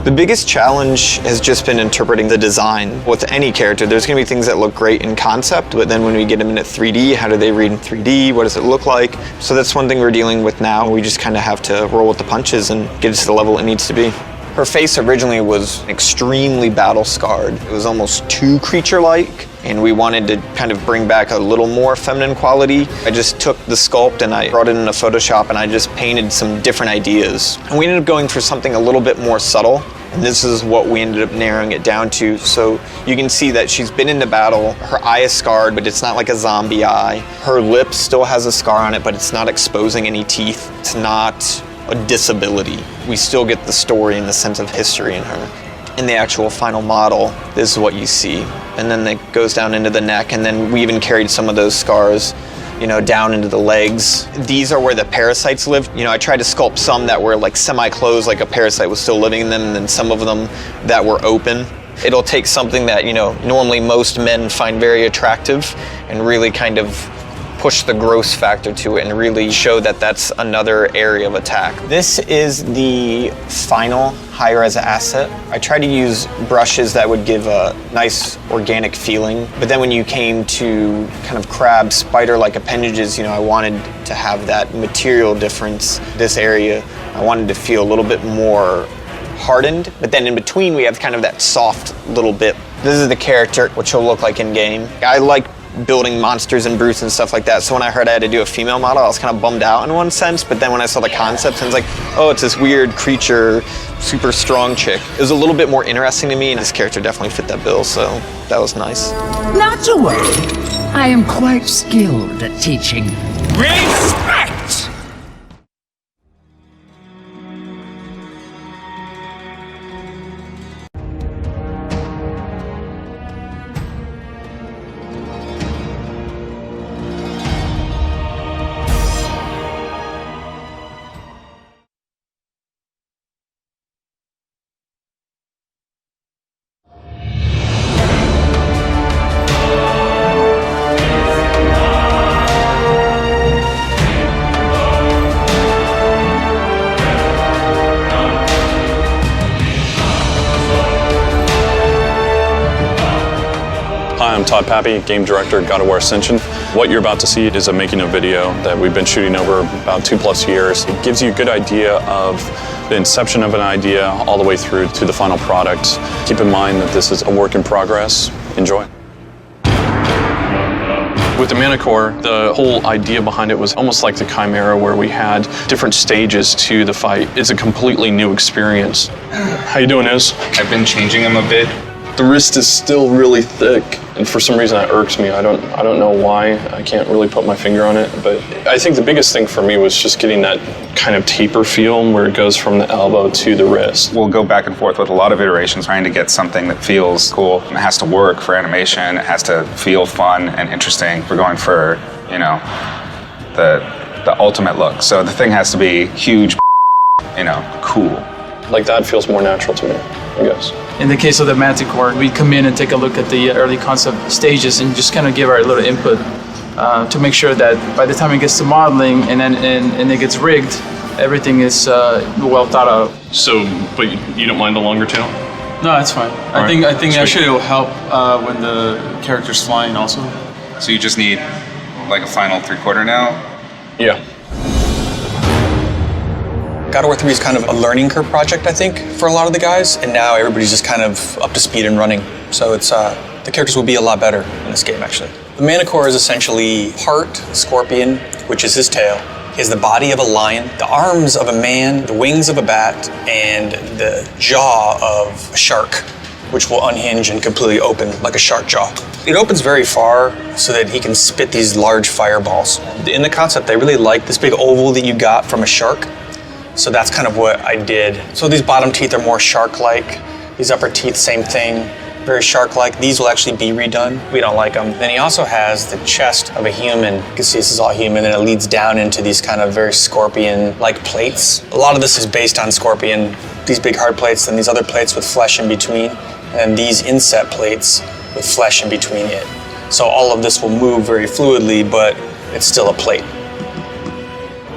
The biggest challenge has just been interpreting the design. With any character, there's going to be things that look great in concept, but then when we get them into 3D, how do they read in 3D? What does it look like? So that's one thing we're dealing with now. We just kind of have to roll with the punches and get it to the level it needs to be. Her face originally was extremely battle-scarred. It was almost too creature-like, and we wanted to kind of bring back a little more feminine quality. I just took the sculpt and I brought it into Photoshop and I just painted some different ideas. And we ended up going for something a little bit more subtle, and this is what we ended up narrowing it down to. So you can see that she's been into battle. Her eye is scarred, but it's not like a zombie eye. Her lip still has a scar on it, but it's not exposing any teeth. It's not a disability. We still get the story and the sense of history in her. In the actual final model, this is what you see. And then it goes down into the neck, and then we even carried some of those scars, you know, down into the legs. These are where the parasites live. You know, I tried to sculpt some that were like semi-closed, like a parasite was still living in them, and then some of them that were open. It'll take something that, you know, normally most men find very attractive and really kind of push the gross factor to it and really show that that's another area of attack. This is the final high-res asset. I tried to use brushes that would give a nice organic feeling, but then when you came to kind of crab, spider-like appendages, I wanted to have that material difference. This area, I wanted to feel a little bit more hardened, but then in between we have kind of that soft little bit. This is the character, which he'll look like in game. I like building monsters and brutes and stuff like that, so when I heard I had to do a female model, I was kind of bummed out in one sense, but then when I saw the concept, and it's like, oh, it's this weird creature, super strong chick. It was a little bit more interesting to me, and this character definitely fit that bill, so that was nice. Not to worry. I am quite skilled at teaching respect. Hi, I'm Todd Pappy, Game Director at God of War Ascension. What you're about to see is a making of video that we've been shooting over about 2+ years. It gives you a good idea of the inception of an idea all the way through to the final product. Keep in mind that this is a work in progress. Enjoy. With the Manicore, the whole idea behind it was almost like the Chimera, where we had different stages to the fight. It's a completely new experience. How you doing, Iz? I've been changing them a bit. The wrist is still really thick, and for some reason that irks me. I don't know why. I can't really put my finger on it, but I think the biggest thing for me was just getting that kind of taper feel where it goes from the elbow to the wrist. We'll go back and forth with a lot of iterations trying to get something that feels cool. It has to work for animation. It has to feel fun and interesting. We're going for, the ultimate look. So the thing has to be huge, cool. Like that feels more natural to me, I guess. In the case of the Manticore, we come in and take a look at the early concept stages and just kind of give our little input to make sure that by the time it gets to modeling and it gets rigged, everything is well thought out. So, but you don't mind the longer tail? No, that's fine. I think actually it will help when the character's flying also. So you just need like a final 3/4 now? Yeah. God of War 3 is kind of a learning curve project, I think, for a lot of the guys, and now everybody's just kind of up to speed and running. So it's the characters will be a lot better in this game, actually. The Manicore is essentially part scorpion, which is his tail. He has the body of a lion, the arms of a man, the wings of a bat, and the jaw of a shark, which will unhinge and completely open like a shark jaw. It opens very far so that he can spit these large fireballs. In the concept, they really like this big oval that you got from a shark. So that's kind of what I did. So these bottom teeth are more shark-like. These upper teeth, same thing, very shark-like. These will actually be redone. We don't like them. Then he also has the chest of a human. You can see this is all human, and it leads down into these kind of very scorpion-like plates. A lot of this is based on scorpion. These big hard plates, and these other plates with flesh in between, and these inset plates with flesh in between it. So all of this will move very fluidly, but it's still a plate.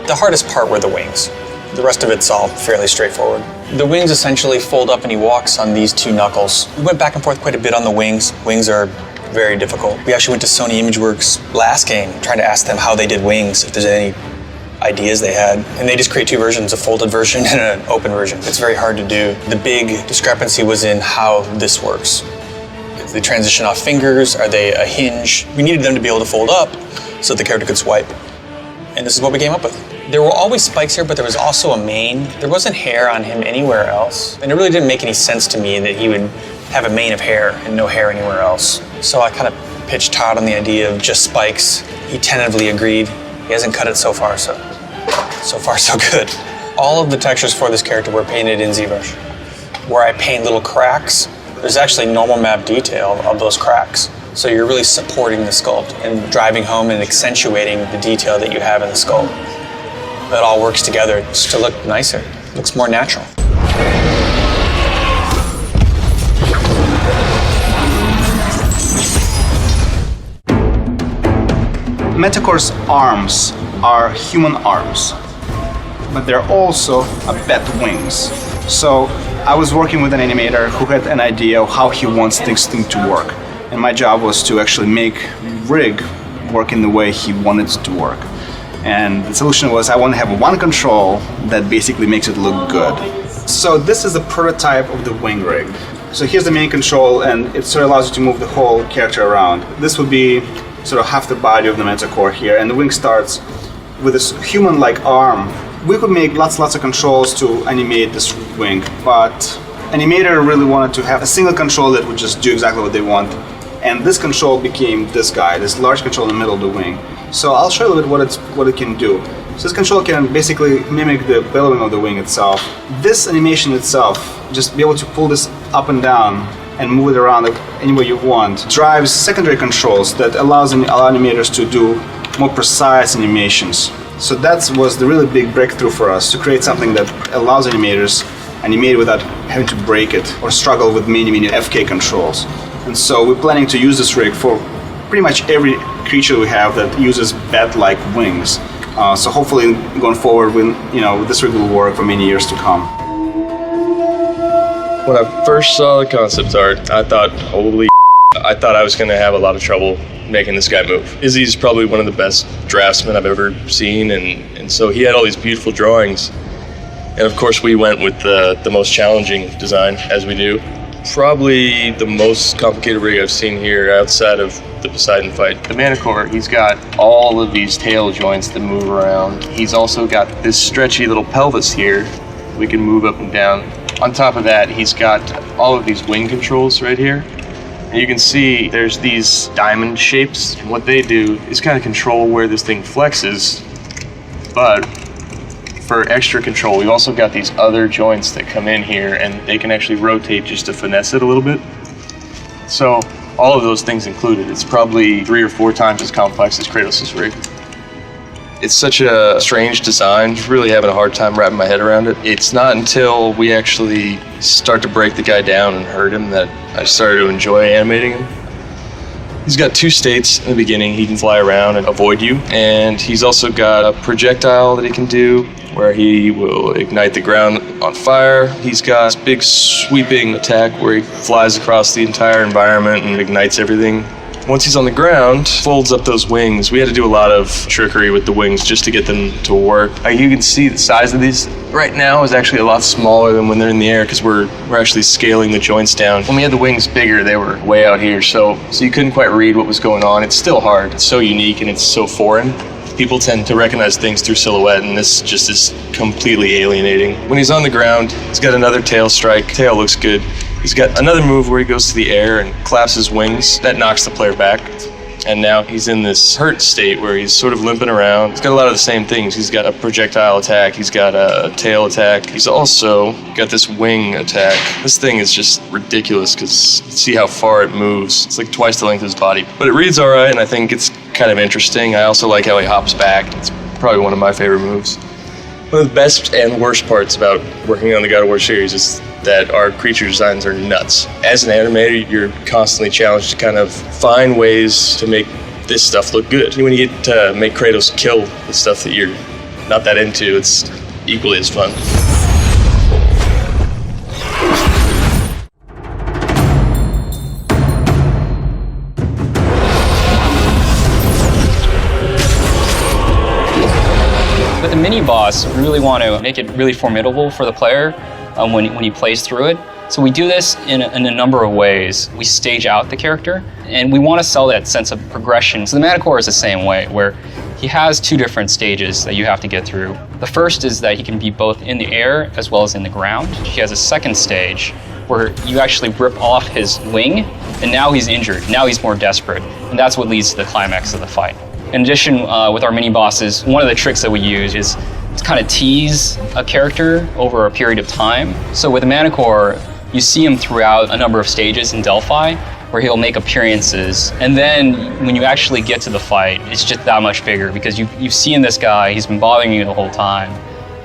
The hardest part were the wings. The rest of it's all fairly straightforward. The wings essentially fold up and he walks on these two knuckles. We went back and forth quite a bit on the wings. Wings are very difficult. We actually went to Sony ImageWorks last game, trying to ask them how they did wings, if there's any ideas they had. And they just create two versions, a folded version and an open version. It's very hard to do. The big discrepancy was in how this works. If they transition off fingers, are they a hinge? We needed them to be able to fold up so the character could swipe. And this is what we came up with. There were always spikes here, but there was also a mane. There wasn't hair on him anywhere else. And it really didn't make any sense to me that he would have a mane of hair and no hair anywhere else. So I kind of pitched Todd on the idea of just spikes. He tentatively agreed. He hasn't cut it so far, so far so good. All of the textures for this character were painted in ZBrush. Where I paint little cracks, there's actually normal map detail of those cracks. So you're really supporting the sculpt and driving home and accentuating the detail that you have in the sculpt. It all works together just to look nicer, looks more natural. Manticore's arms are human arms, but they're also bat wings. So I was working with an animator who had an idea of how he wants this thing to work. And my job was to actually make rig work in the way he wanted it to work. And the solution was I want to have one control that basically makes it look good. So this is a prototype of the wing rig. So here's the main control, and it sort of allows you to move the whole character around. This would be sort of half the body of the Manticore here, and the wing starts with this human-like arm. We could make lots of controls to animate this wing, but animator really wanted to have a single control that would just do exactly what they want. And this control became this guy, this large control in the middle of the wing. So I'll show you a little bit what it can do. So this control can basically mimic the billowing of the wing itself. This animation itself, just be able to pull this up and down and move it around any way you want, drives secondary controls that allow animators to do more precise animations. So that was the really big breakthrough for us, to create something that allows animators animate without having to break it or struggle with many FK controls. And so we're planning to use this rig for pretty much every creature we have that uses bat-like wings. So hopefully going forward, this rig will work for many years to come. When I first saw the concept art, I thought, holy I thought I was going to have a lot of trouble making this guy move. Izzy's probably one of the best draftsmen I've ever seen, and so he had all these beautiful drawings. And of course we went with the most challenging design, as we do. Probably the most complicated rig I've seen here outside of the Poseidon fight. The Manticore, he's got all of these tail joints that move around. He's also got this stretchy little pelvis here. We can move up and down. On top of that, he's got all of these wing controls right here. And you can see there's these diamond shapes, and what they do is kind of control where this thing flexes. But for extra control, we've also got these other joints that come in here, and they can actually rotate just to finesse it a little bit. So all of those things included, it's probably 3 or 4 times as complex as Kratos' rig. It's such a strange design, really having a hard time wrapping my head around it. It's not until we actually start to break the guy down and hurt him that I started to enjoy animating him. He's got 2 states in the beginning. He can fly around and avoid you, and he's also got a projectile that he can do where he will ignite the ground on fire. He's got this big sweeping attack where he flies across the entire environment and ignites everything. Once he's on the ground, folds up those wings. We had to do a lot of trickery with the wings just to get them to work. You can see the size of these right now is actually a lot smaller than when they're in the air, because we're actually scaling the joints down. When we had the wings bigger, they were way out here, so you couldn't quite read what was going on. It's still hard. It's so unique and it's so foreign. People tend to recognize things through silhouette, and this just is completely alienating. When he's on the ground, he's got another tail strike. Tail looks good. He's got another move where he goes to the air and claps his wings. That knocks the player back. And now he's in this hurt state where he's sort of limping around. He's got a lot of the same things. He's got a projectile attack. He's got a tail attack. He's also got this wing attack. This thing is just ridiculous because see how far it moves. It's like twice the length of his body. But it reads all right, and I think it's kind of interesting. I also like how he hops back. It's probably one of my favorite moves. One of the best and worst parts about working on the God of War series is that our creature designs are nuts. As an animator, you're constantly challenged to kind of find ways to make this stuff look good. When you get to make Kratos kill the stuff that you're not that into, it's equally as fun. With the mini boss, we really want to make it really formidable for the player when he plays through it. So we do this in a number of ways. We stage out the character, and we want to sell that sense of progression. So the Manticore is the same way, where he has 2 different stages that you have to get through. The first is that he can be both in the air as well as in the ground. He has a second stage where you actually rip off his wing, and now he's injured. Now he's more desperate, and that's what leads to the climax of the fight. In addition, with our mini bosses, one of the tricks that we use is to kind of tease a character over a period of time. So with the Manticore, you see him throughout a number of stages in Delphi where he'll make appearances. And then when you actually get to the fight, it's just that much bigger because you've seen this guy, he's been bothering you the whole time.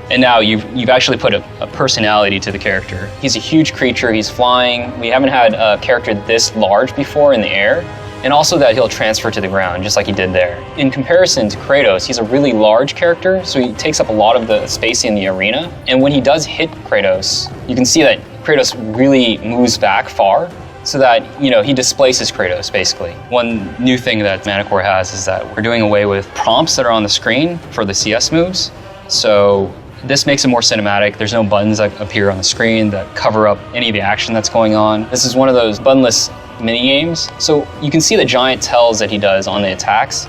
And now you've actually put a personality to the character. He's a huge creature, he's flying. We haven't had a character this large before in the air. and also that he'll transfer to the ground, just like he did there. In comparison to Kratos, he's a really large character, so he takes up a lot of the space in the arena. And when he does hit Kratos, you can see that Kratos really moves back far, so that, he displaces Kratos, basically. One new thing that Manticore has is that we're doing away with prompts that are on the screen for the CS moves. So this makes it more cinematic. There's no buttons that appear on the screen that cover up any of the action that's going on. This is one of those buttonless mini games. So you can see the giant tells that he does on the attacks.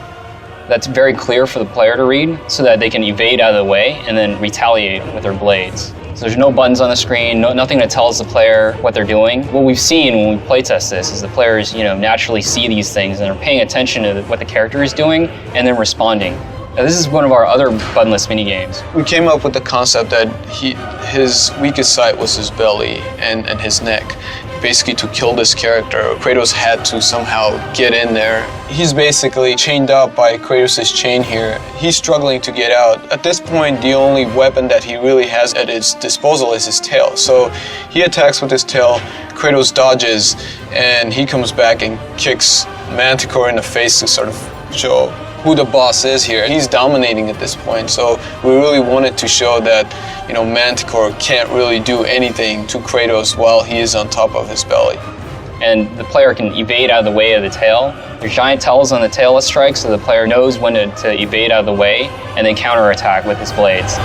That's very clear for the player to read so that they can evade out of the way and then retaliate with their blades. So there's no buttons on the screen, nothing that tells the player what they're doing. What we've seen when we playtest this is the players, naturally see these things and are paying attention to what the character is doing and then responding. Now, this is one of our other buttonless mini games. We came up with the concept that his weakest side was his belly and his neck. Basically, to kill this character, Kratos had to somehow get in there. He's basically chained up by Kratos' chain here. He's struggling to get out. At this point, the only weapon that he really has at his disposal is his tail. So he attacks with his tail, Kratos dodges, and he comes back and kicks Manticore in the face to sort of show who the boss is here. He's dominating at this point, so we really wanted to show that, Manticore can't really do anything to Kratos while he is on top of his belly. And the player can evade out of the way of the tail. There's giant tells on the tail that strikes, so the player knows when to evade out of the way and then counterattack with his blades.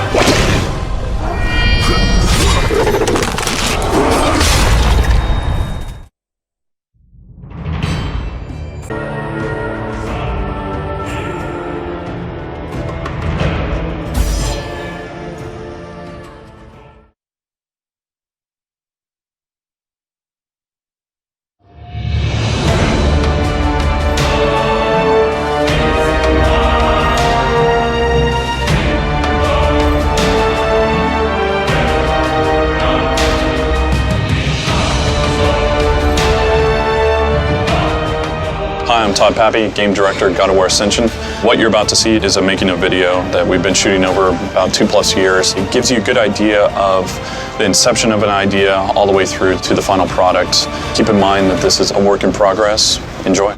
Hi, I'm Todd Pappy, Game Director at God of War Ascension. What you're about to see is a making of video that we've been shooting over about 2+ years. It gives you a good idea of the inception of an idea all the way through to the final product. Keep in mind that this is a work in progress. Enjoy.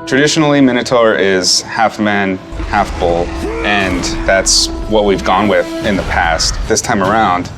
Traditionally, Minotaur is half man, half bull, and that's what we've gone with in the past. This time around,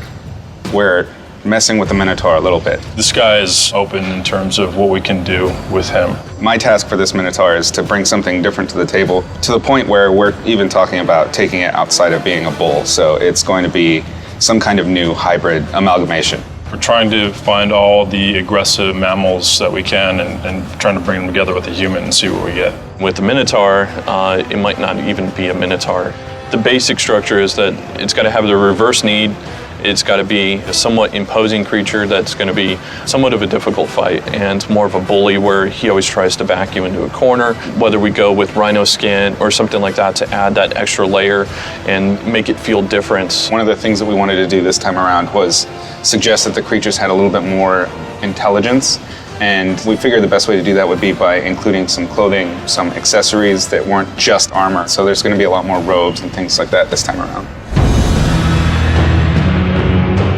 we're messing with the Minotaur a little bit. The sky is open in terms of what we can do with him. My task for this Minotaur is to bring something different to the table, to the point where we're even talking about taking it outside of being a bull. So it's going to be some kind of new hybrid amalgamation. We're trying to find all the aggressive mammals that we can and trying to bring them together with a human and see what we get. With the Minotaur, it might not even be a Minotaur. The basic structure is that it's got to have the reverse need. It's got to be a somewhat imposing creature that's going to be somewhat of a difficult fight and more of a bully where he always tries to back you into a corner. Whether we go with rhino skin or something like that to add that extra layer and make it feel different. One of the things that we wanted to do this time around was suggest that the creatures had a little bit more intelligence. And we figured the best way to do that would be by including some clothing, some accessories that weren't just armor. So there's going to be a lot more robes and things like that this time around.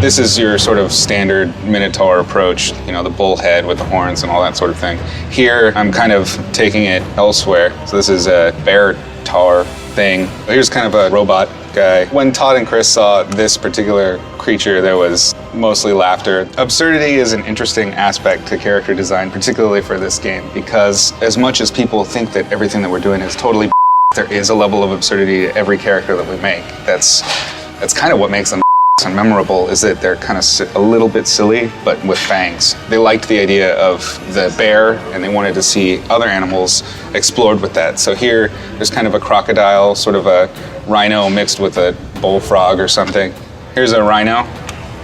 This is your sort of standard Minotaur approach, the bull head with the horns and all that sort of thing. Here, I'm kind of taking it elsewhere. So this is a bear tar thing. Here's kind of a robot guy. When Todd and Chris saw this particular creature, there was mostly laughter. Absurdity is an interesting aspect to character design, particularly for this game, because as much as people think that everything that we're doing is totally there is a level of absurdity to every character that we make. That's kind of what makes them and memorable, is that they're kind of a little bit silly, but with fangs. They liked the idea of the bear, and they wanted to see other animals explored with that. So here, there's kind of a crocodile, sort of a rhino mixed with a bullfrog or something. Here's a rhino.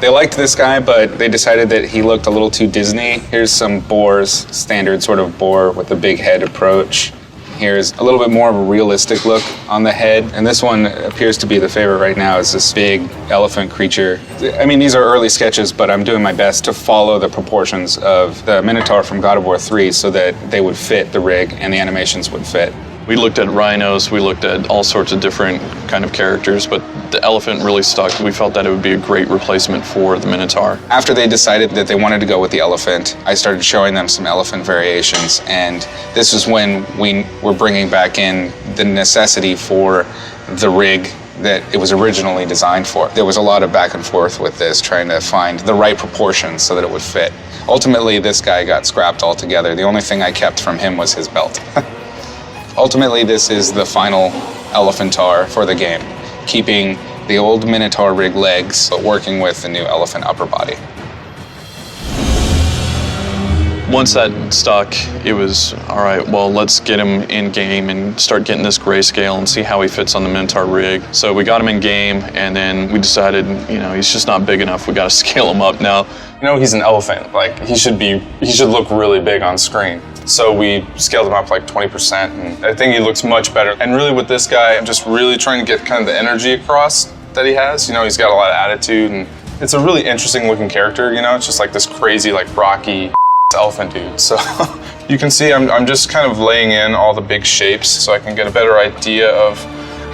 They liked this guy, but they decided that he looked a little too Disney. Here's some boars, standard sort of boar with a big head approach. Here's a little bit more of a realistic look on the head. And this one appears to be the favorite right now, is this big elephant creature. I mean, these are early sketches, but I'm doing my best to follow the proportions of the Minotaur from God of War 3 so that they would fit the rig and the animations would fit. We looked at rhinos, we looked at all sorts of different kind of characters, but the elephant really stuck. We felt that it would be a great replacement for the Minotaur. After they decided that they wanted to go with the elephant, I started showing them some elephant variations, and this is when we were bringing back in the necessity for the rig that it was originally designed for. There was a lot of back and forth with this, trying to find the right proportions so that it would fit. Ultimately, this guy got scrapped altogether. The only thing I kept from him was his belt. Ultimately, this is the final Elephantar for the game, keeping the old Minotaur rig legs, but working with the new elephant upper body. Once that stuck, it was, all right, well, let's get him in game and start getting this grayscale and see how he fits on the Minotaur rig. So we got him in game, and then we decided, he's just not big enough. We got to scale him up now. He's an elephant. Like, he should look really big on screen. So we scaled him up like 20%, and I think he looks much better. And really with this guy, I'm just really trying to get kind of the energy across that he has. He's got a lot of attitude, and it's a really interesting looking character, It's just like this crazy, like Rocky elephant dude. So you can see I'm just kind of laying in all the big shapes so I can get a better idea of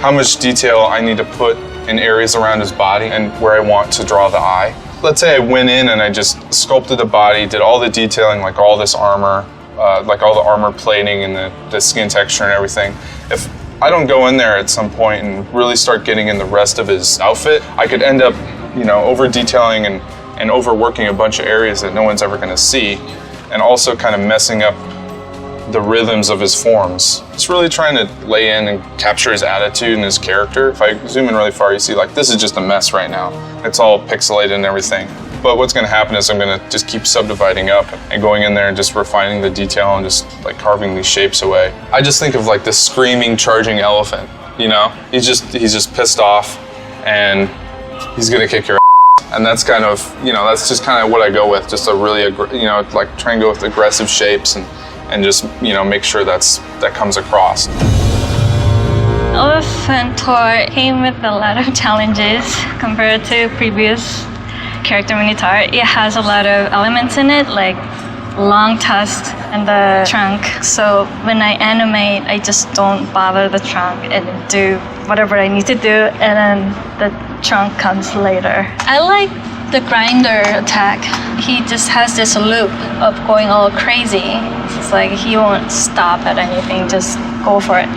how much detail I need to put in areas around his body and where I want to draw the eye. Let's say I went in and I just sculpted the body, did all the detailing, like all this armor, like all the armor plating and the skin texture and everything. If I don't go in there at some point and really start getting in the rest of his outfit, I could end up, over detailing and overworking a bunch of areas that no one's ever gonna see, and also kind of messing up the rhythms of his forms. Just really trying to lay in and capture his attitude and his character. If I zoom in really far, you see like this is just a mess right now. It's all pixelated and everything. But what's gonna happen is I'm gonna just keep subdividing up and going in there and just refining the detail and just like carving these shapes away. I just think of like this screaming, charging elephant, He's just pissed off and he's gonna kick your ass. And that's kind of, that's just kind of what I go with, just a really, like try and go with aggressive shapes and just, make sure that comes across. Elephantar came with a lot of challenges compared to previous character Minotaur. It has a lot of elements in it, like long tusks and the trunk. So when I animate, I just don't bother the trunk and do whatever I need to do, and then the trunk comes later. I like the grinder attack. He just has this loop of going all crazy. It's like he won't stop at anything, just go for it.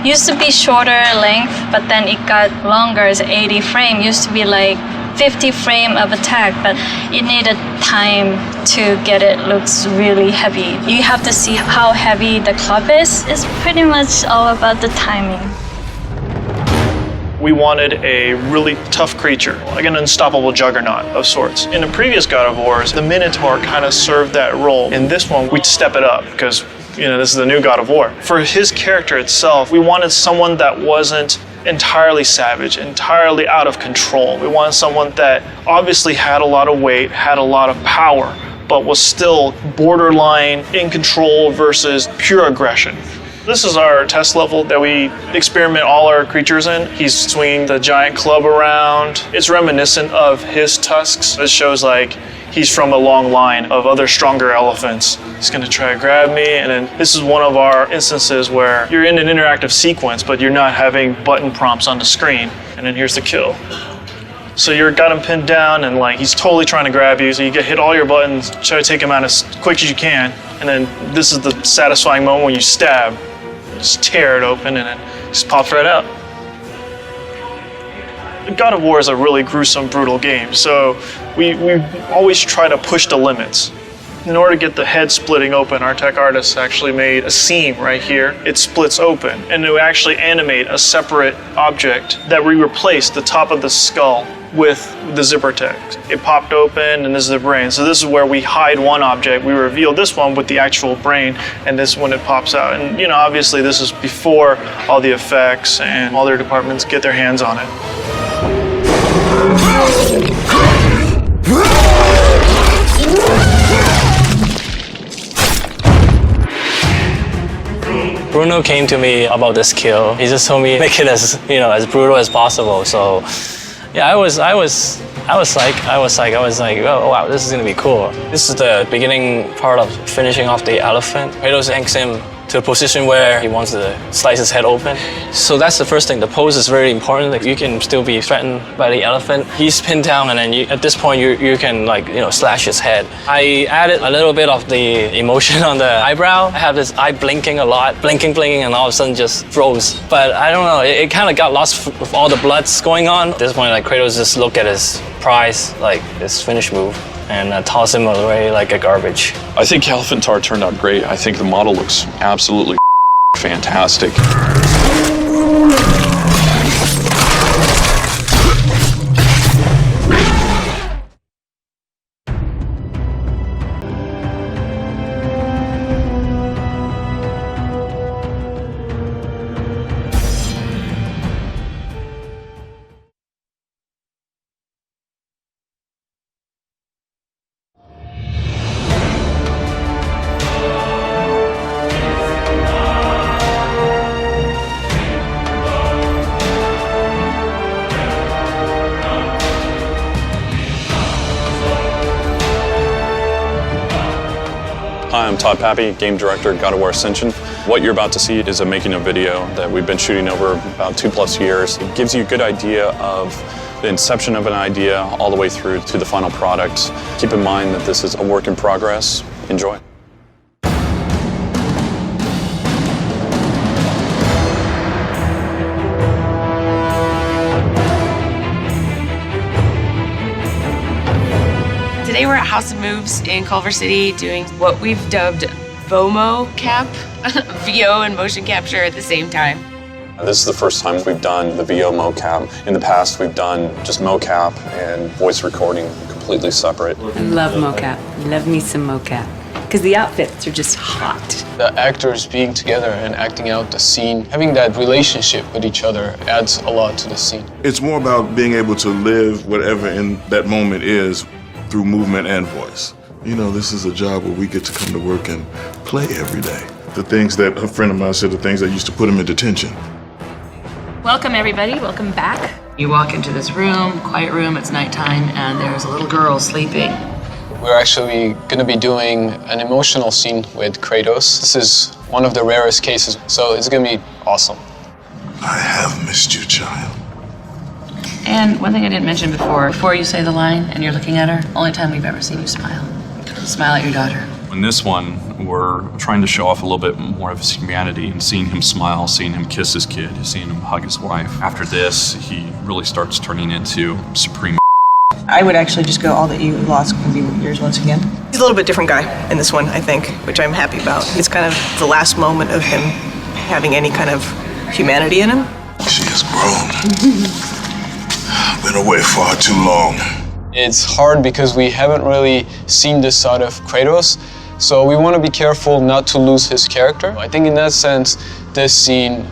Used to be shorter length, but then it got longer. It's 80 frame. Used to be like 50 frame of attack, but it needed time to get it looks really heavy. You have to see how heavy the club is. It's pretty much all about the timing. We wanted a really tough creature, like an unstoppable juggernaut of sorts. In the previous God of Wars, the Minotaur kind of served that role. In this one, we'd step it up because, this is the new God of War. For his character itself, we wanted someone that wasn't entirely savage, entirely out of control. We wanted someone that obviously had a lot of weight, had a lot of power, but was still borderline in control versus pure aggression. This is our test level that we experiment all our creatures in. He's swinging the giant club around. It's reminiscent of his tusks. It shows like he's from a long line of other stronger elephants. He's gonna try to grab me, and then this is one of our instances where you're in an interactive sequence, but you're not having button prompts on the screen. And then here's the kill. So you've got him pinned down, and like he's totally trying to grab you, so you hit all your buttons, try to take him out as quick as you can, and then this is the satisfying moment when you stab. Just tear it open and it just pops right out. God of War is a really gruesome, brutal game, so we always try to push the limits. In order to get the head splitting open, our tech artists actually made a seam right here. It splits open, and to actually animate a separate object that we replaced the top of the skull with the zipper tech. It popped open, and this is the brain. So this is where we hide one object. We reveal this one with the actual brain, and this when it pops out. And obviously this is before all the effects and all their departments get their hands on it. Bruno came to me about this kill. He just told me make it as as brutal as possible. So yeah, I was like, oh wow, this is gonna be cool. This is the beginning part of finishing off the elephant. Kratos inks him to a position where he wants to slice his head open. So that's the first thing. The pose is very important. Like, you can still be threatened by the elephant. He's pinned down, and then at this point you can, like, slash his head. I added a little bit of the emotion on the eyebrow. I have this eye blinking a lot, blinking, and all of a sudden just froze. But I don't know, it kind of got lost with all the bloods going on. At this point, like, Kratos just looked at his prize, like his finish move, and toss him away like a garbage. I think Elefantar turned out great. I think the model looks absolutely fantastic. Hi, I'm Todd Pappy, Game Director at God of War Ascension. What you're about to see is a making of video that we've been shooting over about 2+ years. It gives you a good idea of the inception of an idea all the way through to the final product. Keep in mind that this is a work in progress. Enjoy. Today we're at House of Moves in Culver City doing what we've dubbed VOMO cap, VO and motion capture at the same time. This is the first time we've done the VO mocap. In the past we've done just mocap and voice recording completely separate. I love mocap. Love me some mocap. Because the outfits are just hot. The actors being together and acting out the scene, having that relationship with each other adds a lot to the scene. It's more about being able to live whatever in that moment is through movement and voice. You know, this is a job where we get to come to work and play every day. The things that a friend of mine said, the things that used to put him in detention. Welcome, everybody. Welcome back. You walk into this room, quiet room, it's nighttime, and there's a little girl sleeping. We're actually going to be doing an emotional scene with Kratos. This is one of the rarest cases, so it's going to be awesome. I have missed you, child. And one thing I didn't mention before you say the line and you're looking at her, only time we've ever seen you smile. Smile at your daughter. In this one, we're trying to show off a little bit more of his humanity and seeing him smile, seeing him kiss his kid, seeing him hug his wife. After this, he really starts turning into supreme. I would actually just go all that you lost can be yours once again. He's a little bit different guy in this one, I think, which I'm happy about. It's kind of the last moment of him having any kind of humanity in him. She has grown. Been away far too long. It's hard because we haven't really seen this side of Kratos, so we want to be careful not to lose his character. I think in that sense, this scene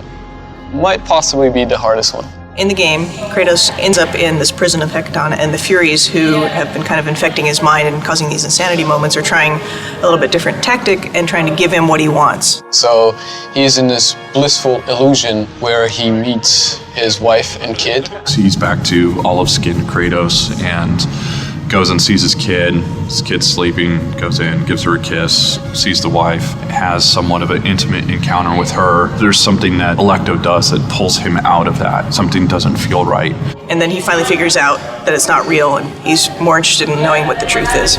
might possibly be the hardest one. In the game, Kratos ends up in this prison of Hecaton, and the Furies, who have been kind of infecting his mind and causing these insanity moments, are trying a little bit different tactic and trying to give him what he wants. So he's in this blissful illusion where he meets his wife and kid. So he's back to olive skinned Kratos and goes and sees his kid. His kid's sleeping, goes in, gives her a kiss, sees the wife, has somewhat of an intimate encounter with her. There's something that Alecto does that pulls him out of that. Something doesn't feel right. And then he finally figures out that it's not real, and he's more interested in knowing what the truth is.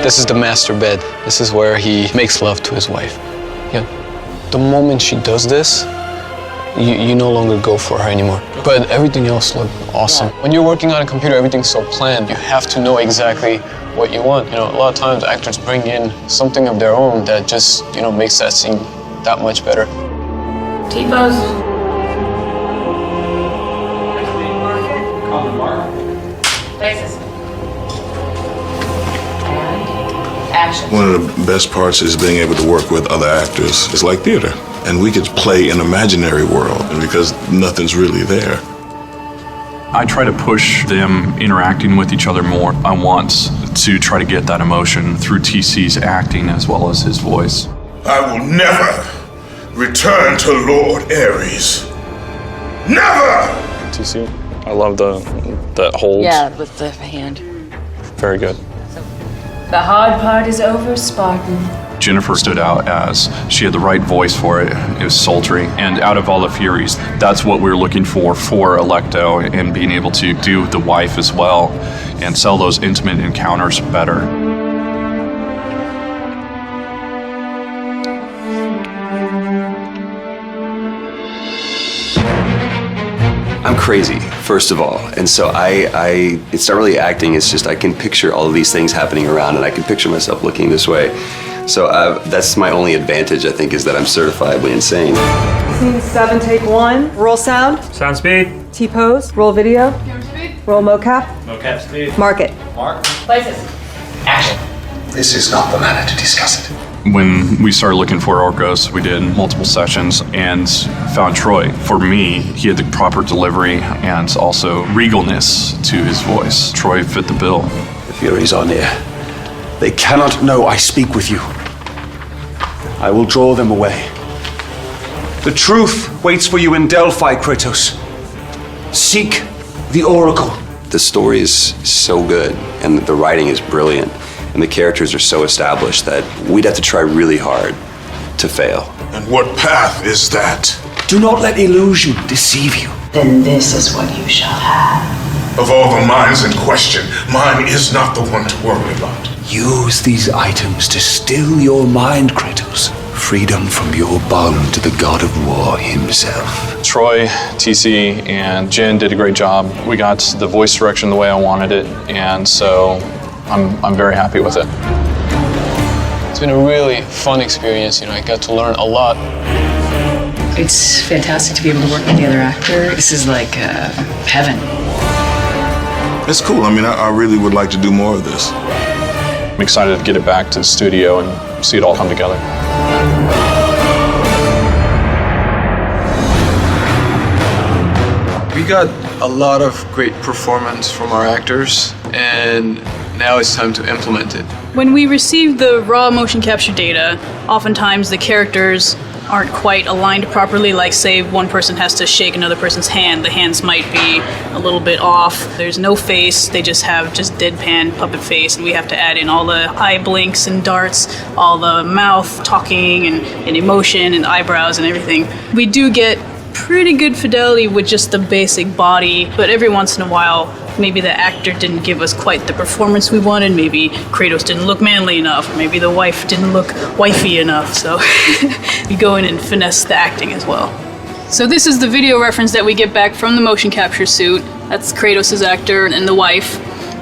This is the master bed. This is where he makes love to his wife. Yeah. The moment she does this, you no longer go for her anymore. But everything else looked awesome. When you're working on a computer, everything's so planned. You have to know exactly what you want. You know, a lot of times actors bring in something of their own that just, makes that scene that much better. T-pose. Places. And action. One of the best parts is being able to work with other actors. It's like theater. And we could play an imaginary world because nothing's really there. I try to push them interacting with each other more. I want to try to get that emotion through TC's acting as well as his voice. I will never return to Lord Ares. Never! TC, I love that hold. Yeah, with the hand. very good. The hard part is over, Spartan. Jennifer stood out as she had the right voice for it. It was sultry. And out of all the Furies, that's what we were looking for Electo, and being able to do the wife as well and sell those intimate encounters better. I'm crazy, first of all, and so it's not really acting, it's just I can picture all of these things happening around, and I can picture myself looking this way. So that's my only advantage, I think, is that I'm certifiably insane. Scene 7, take 1. Roll sound. Sound speed. T-pose. Roll video. Roll mocap. Mocap speed. Mark it. Mark. Places. Action. This is not the manner to discuss it. When we started looking for Orcos, we did multiple sessions and found Troy. For me, he had the proper delivery and also regalness to his voice. Troy fit the bill. The Furies are near. They cannot know I speak with you. I will draw them away. The truth waits for you in Delphi, Kratos. Seek the Oracle. The story is so good, and the writing is brilliant, and the characters are so established that we'd have to try really hard to fail. And what path is that? Do not let illusion deceive you. Then this is what you shall have. Of all the minds in question, mine is not the one to worry about. Use these items to still your mind, Kratos. Freedom from your bond to the god of war himself. Troy, TC, and Jen did a great job. We got the voice direction the way I wanted it, and so I'm very happy with it. It's been a really fun experience. I got to learn a lot. It's fantastic to be able to work with the other actor. This is like heaven. It's cool. I mean, I really would like to do more of this. I'm excited to get it back to the studio and see it all come together. We got a lot of great performance from our actors, and now it's time to implement it. When we receive the raw motion capture data, oftentimes the characters aren't quite aligned properly, like say one person has to shake another person's hand. The hands might be a little bit off. There's no face, they just have deadpan puppet face, and we have to add in all the eye blinks and darts, all the mouth talking and emotion and eyebrows and everything. We do get pretty good fidelity with just the basic body, but every once in a while maybe the actor didn't give us quite the performance we wanted, maybe Kratos didn't look manly enough, or maybe the wife didn't look wifey enough, so we go in and finesse the acting as well. So this is the video reference that we get back from the motion capture suit. That's Kratos' actor and the wife.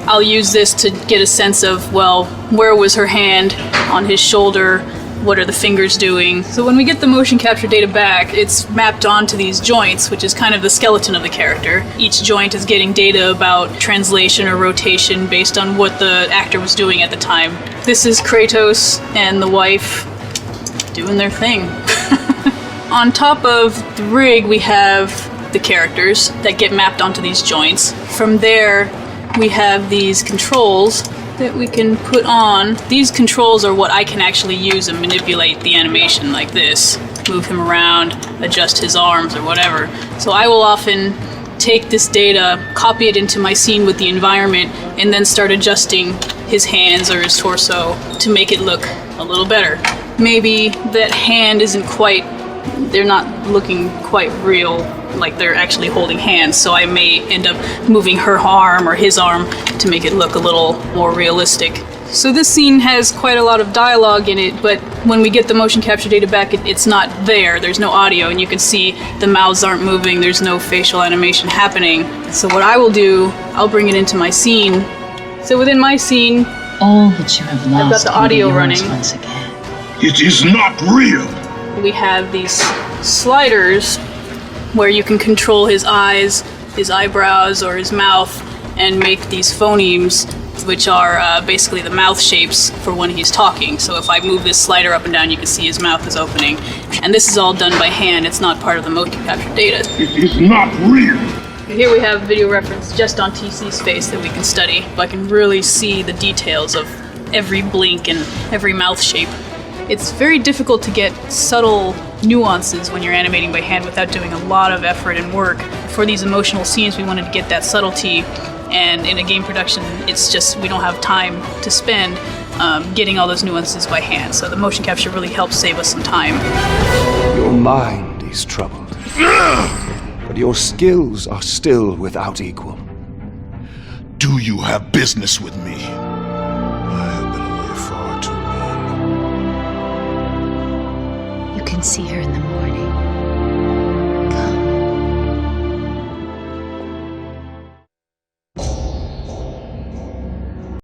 I'll use this to get a sense of, well, where was her hand on his shoulder? What are the fingers doing? So when we get the motion capture data back, it's mapped onto these joints, which is kind of the skeleton of the character. Each joint is getting data about translation or rotation based on what the actor was doing at the time. This is Kratos and the wife doing their thing. On top of the rig, we have the characters that get mapped onto these joints. From there, we have these controls that we can put on. These controls are what I can actually use and manipulate the animation like this. Move him around, adjust his arms or whatever. So I will often take this data, copy it into my scene with the environment, and then start adjusting his hands or his torso to make it look a little better. Maybe that hand isn't quite, they're not looking quite real, like they're actually holding hands, so I may end up moving her arm or his arm to make it look a little more realistic. So this scene has quite a lot of dialogue in it, but when we get the motion capture data back, it's not there. There's no audio, and you can see the mouths aren't moving, there's no facial animation happening. So what I will do, I'll bring it into my scene. So within my scene, all that you have lost, I've got the audio running. Once again. It is not real. We have these sliders where you can control his eyes, his eyebrows, or his mouth, and make these phonemes, which are basically the mouth shapes for when he's talking. So if I move this slider up and down, you can see his mouth is opening. And this is all done by hand, it's not part of the motion capture data. It is not real. Here we have video reference just on TC's face that we can study. I can really see the details of every blink and every mouth shape. It's very difficult to get subtle nuances when you're animating by hand without doing a lot of effort and work. For these emotional scenes, we wanted to get that subtlety And in a game production, it's just, we don't have time to spend getting all those nuances by hand. So the motion capture really helps save us some time. Your mind is troubled, but your skills are still without equal. Do you have business with me? I have been away far too long. You can see her in the morning.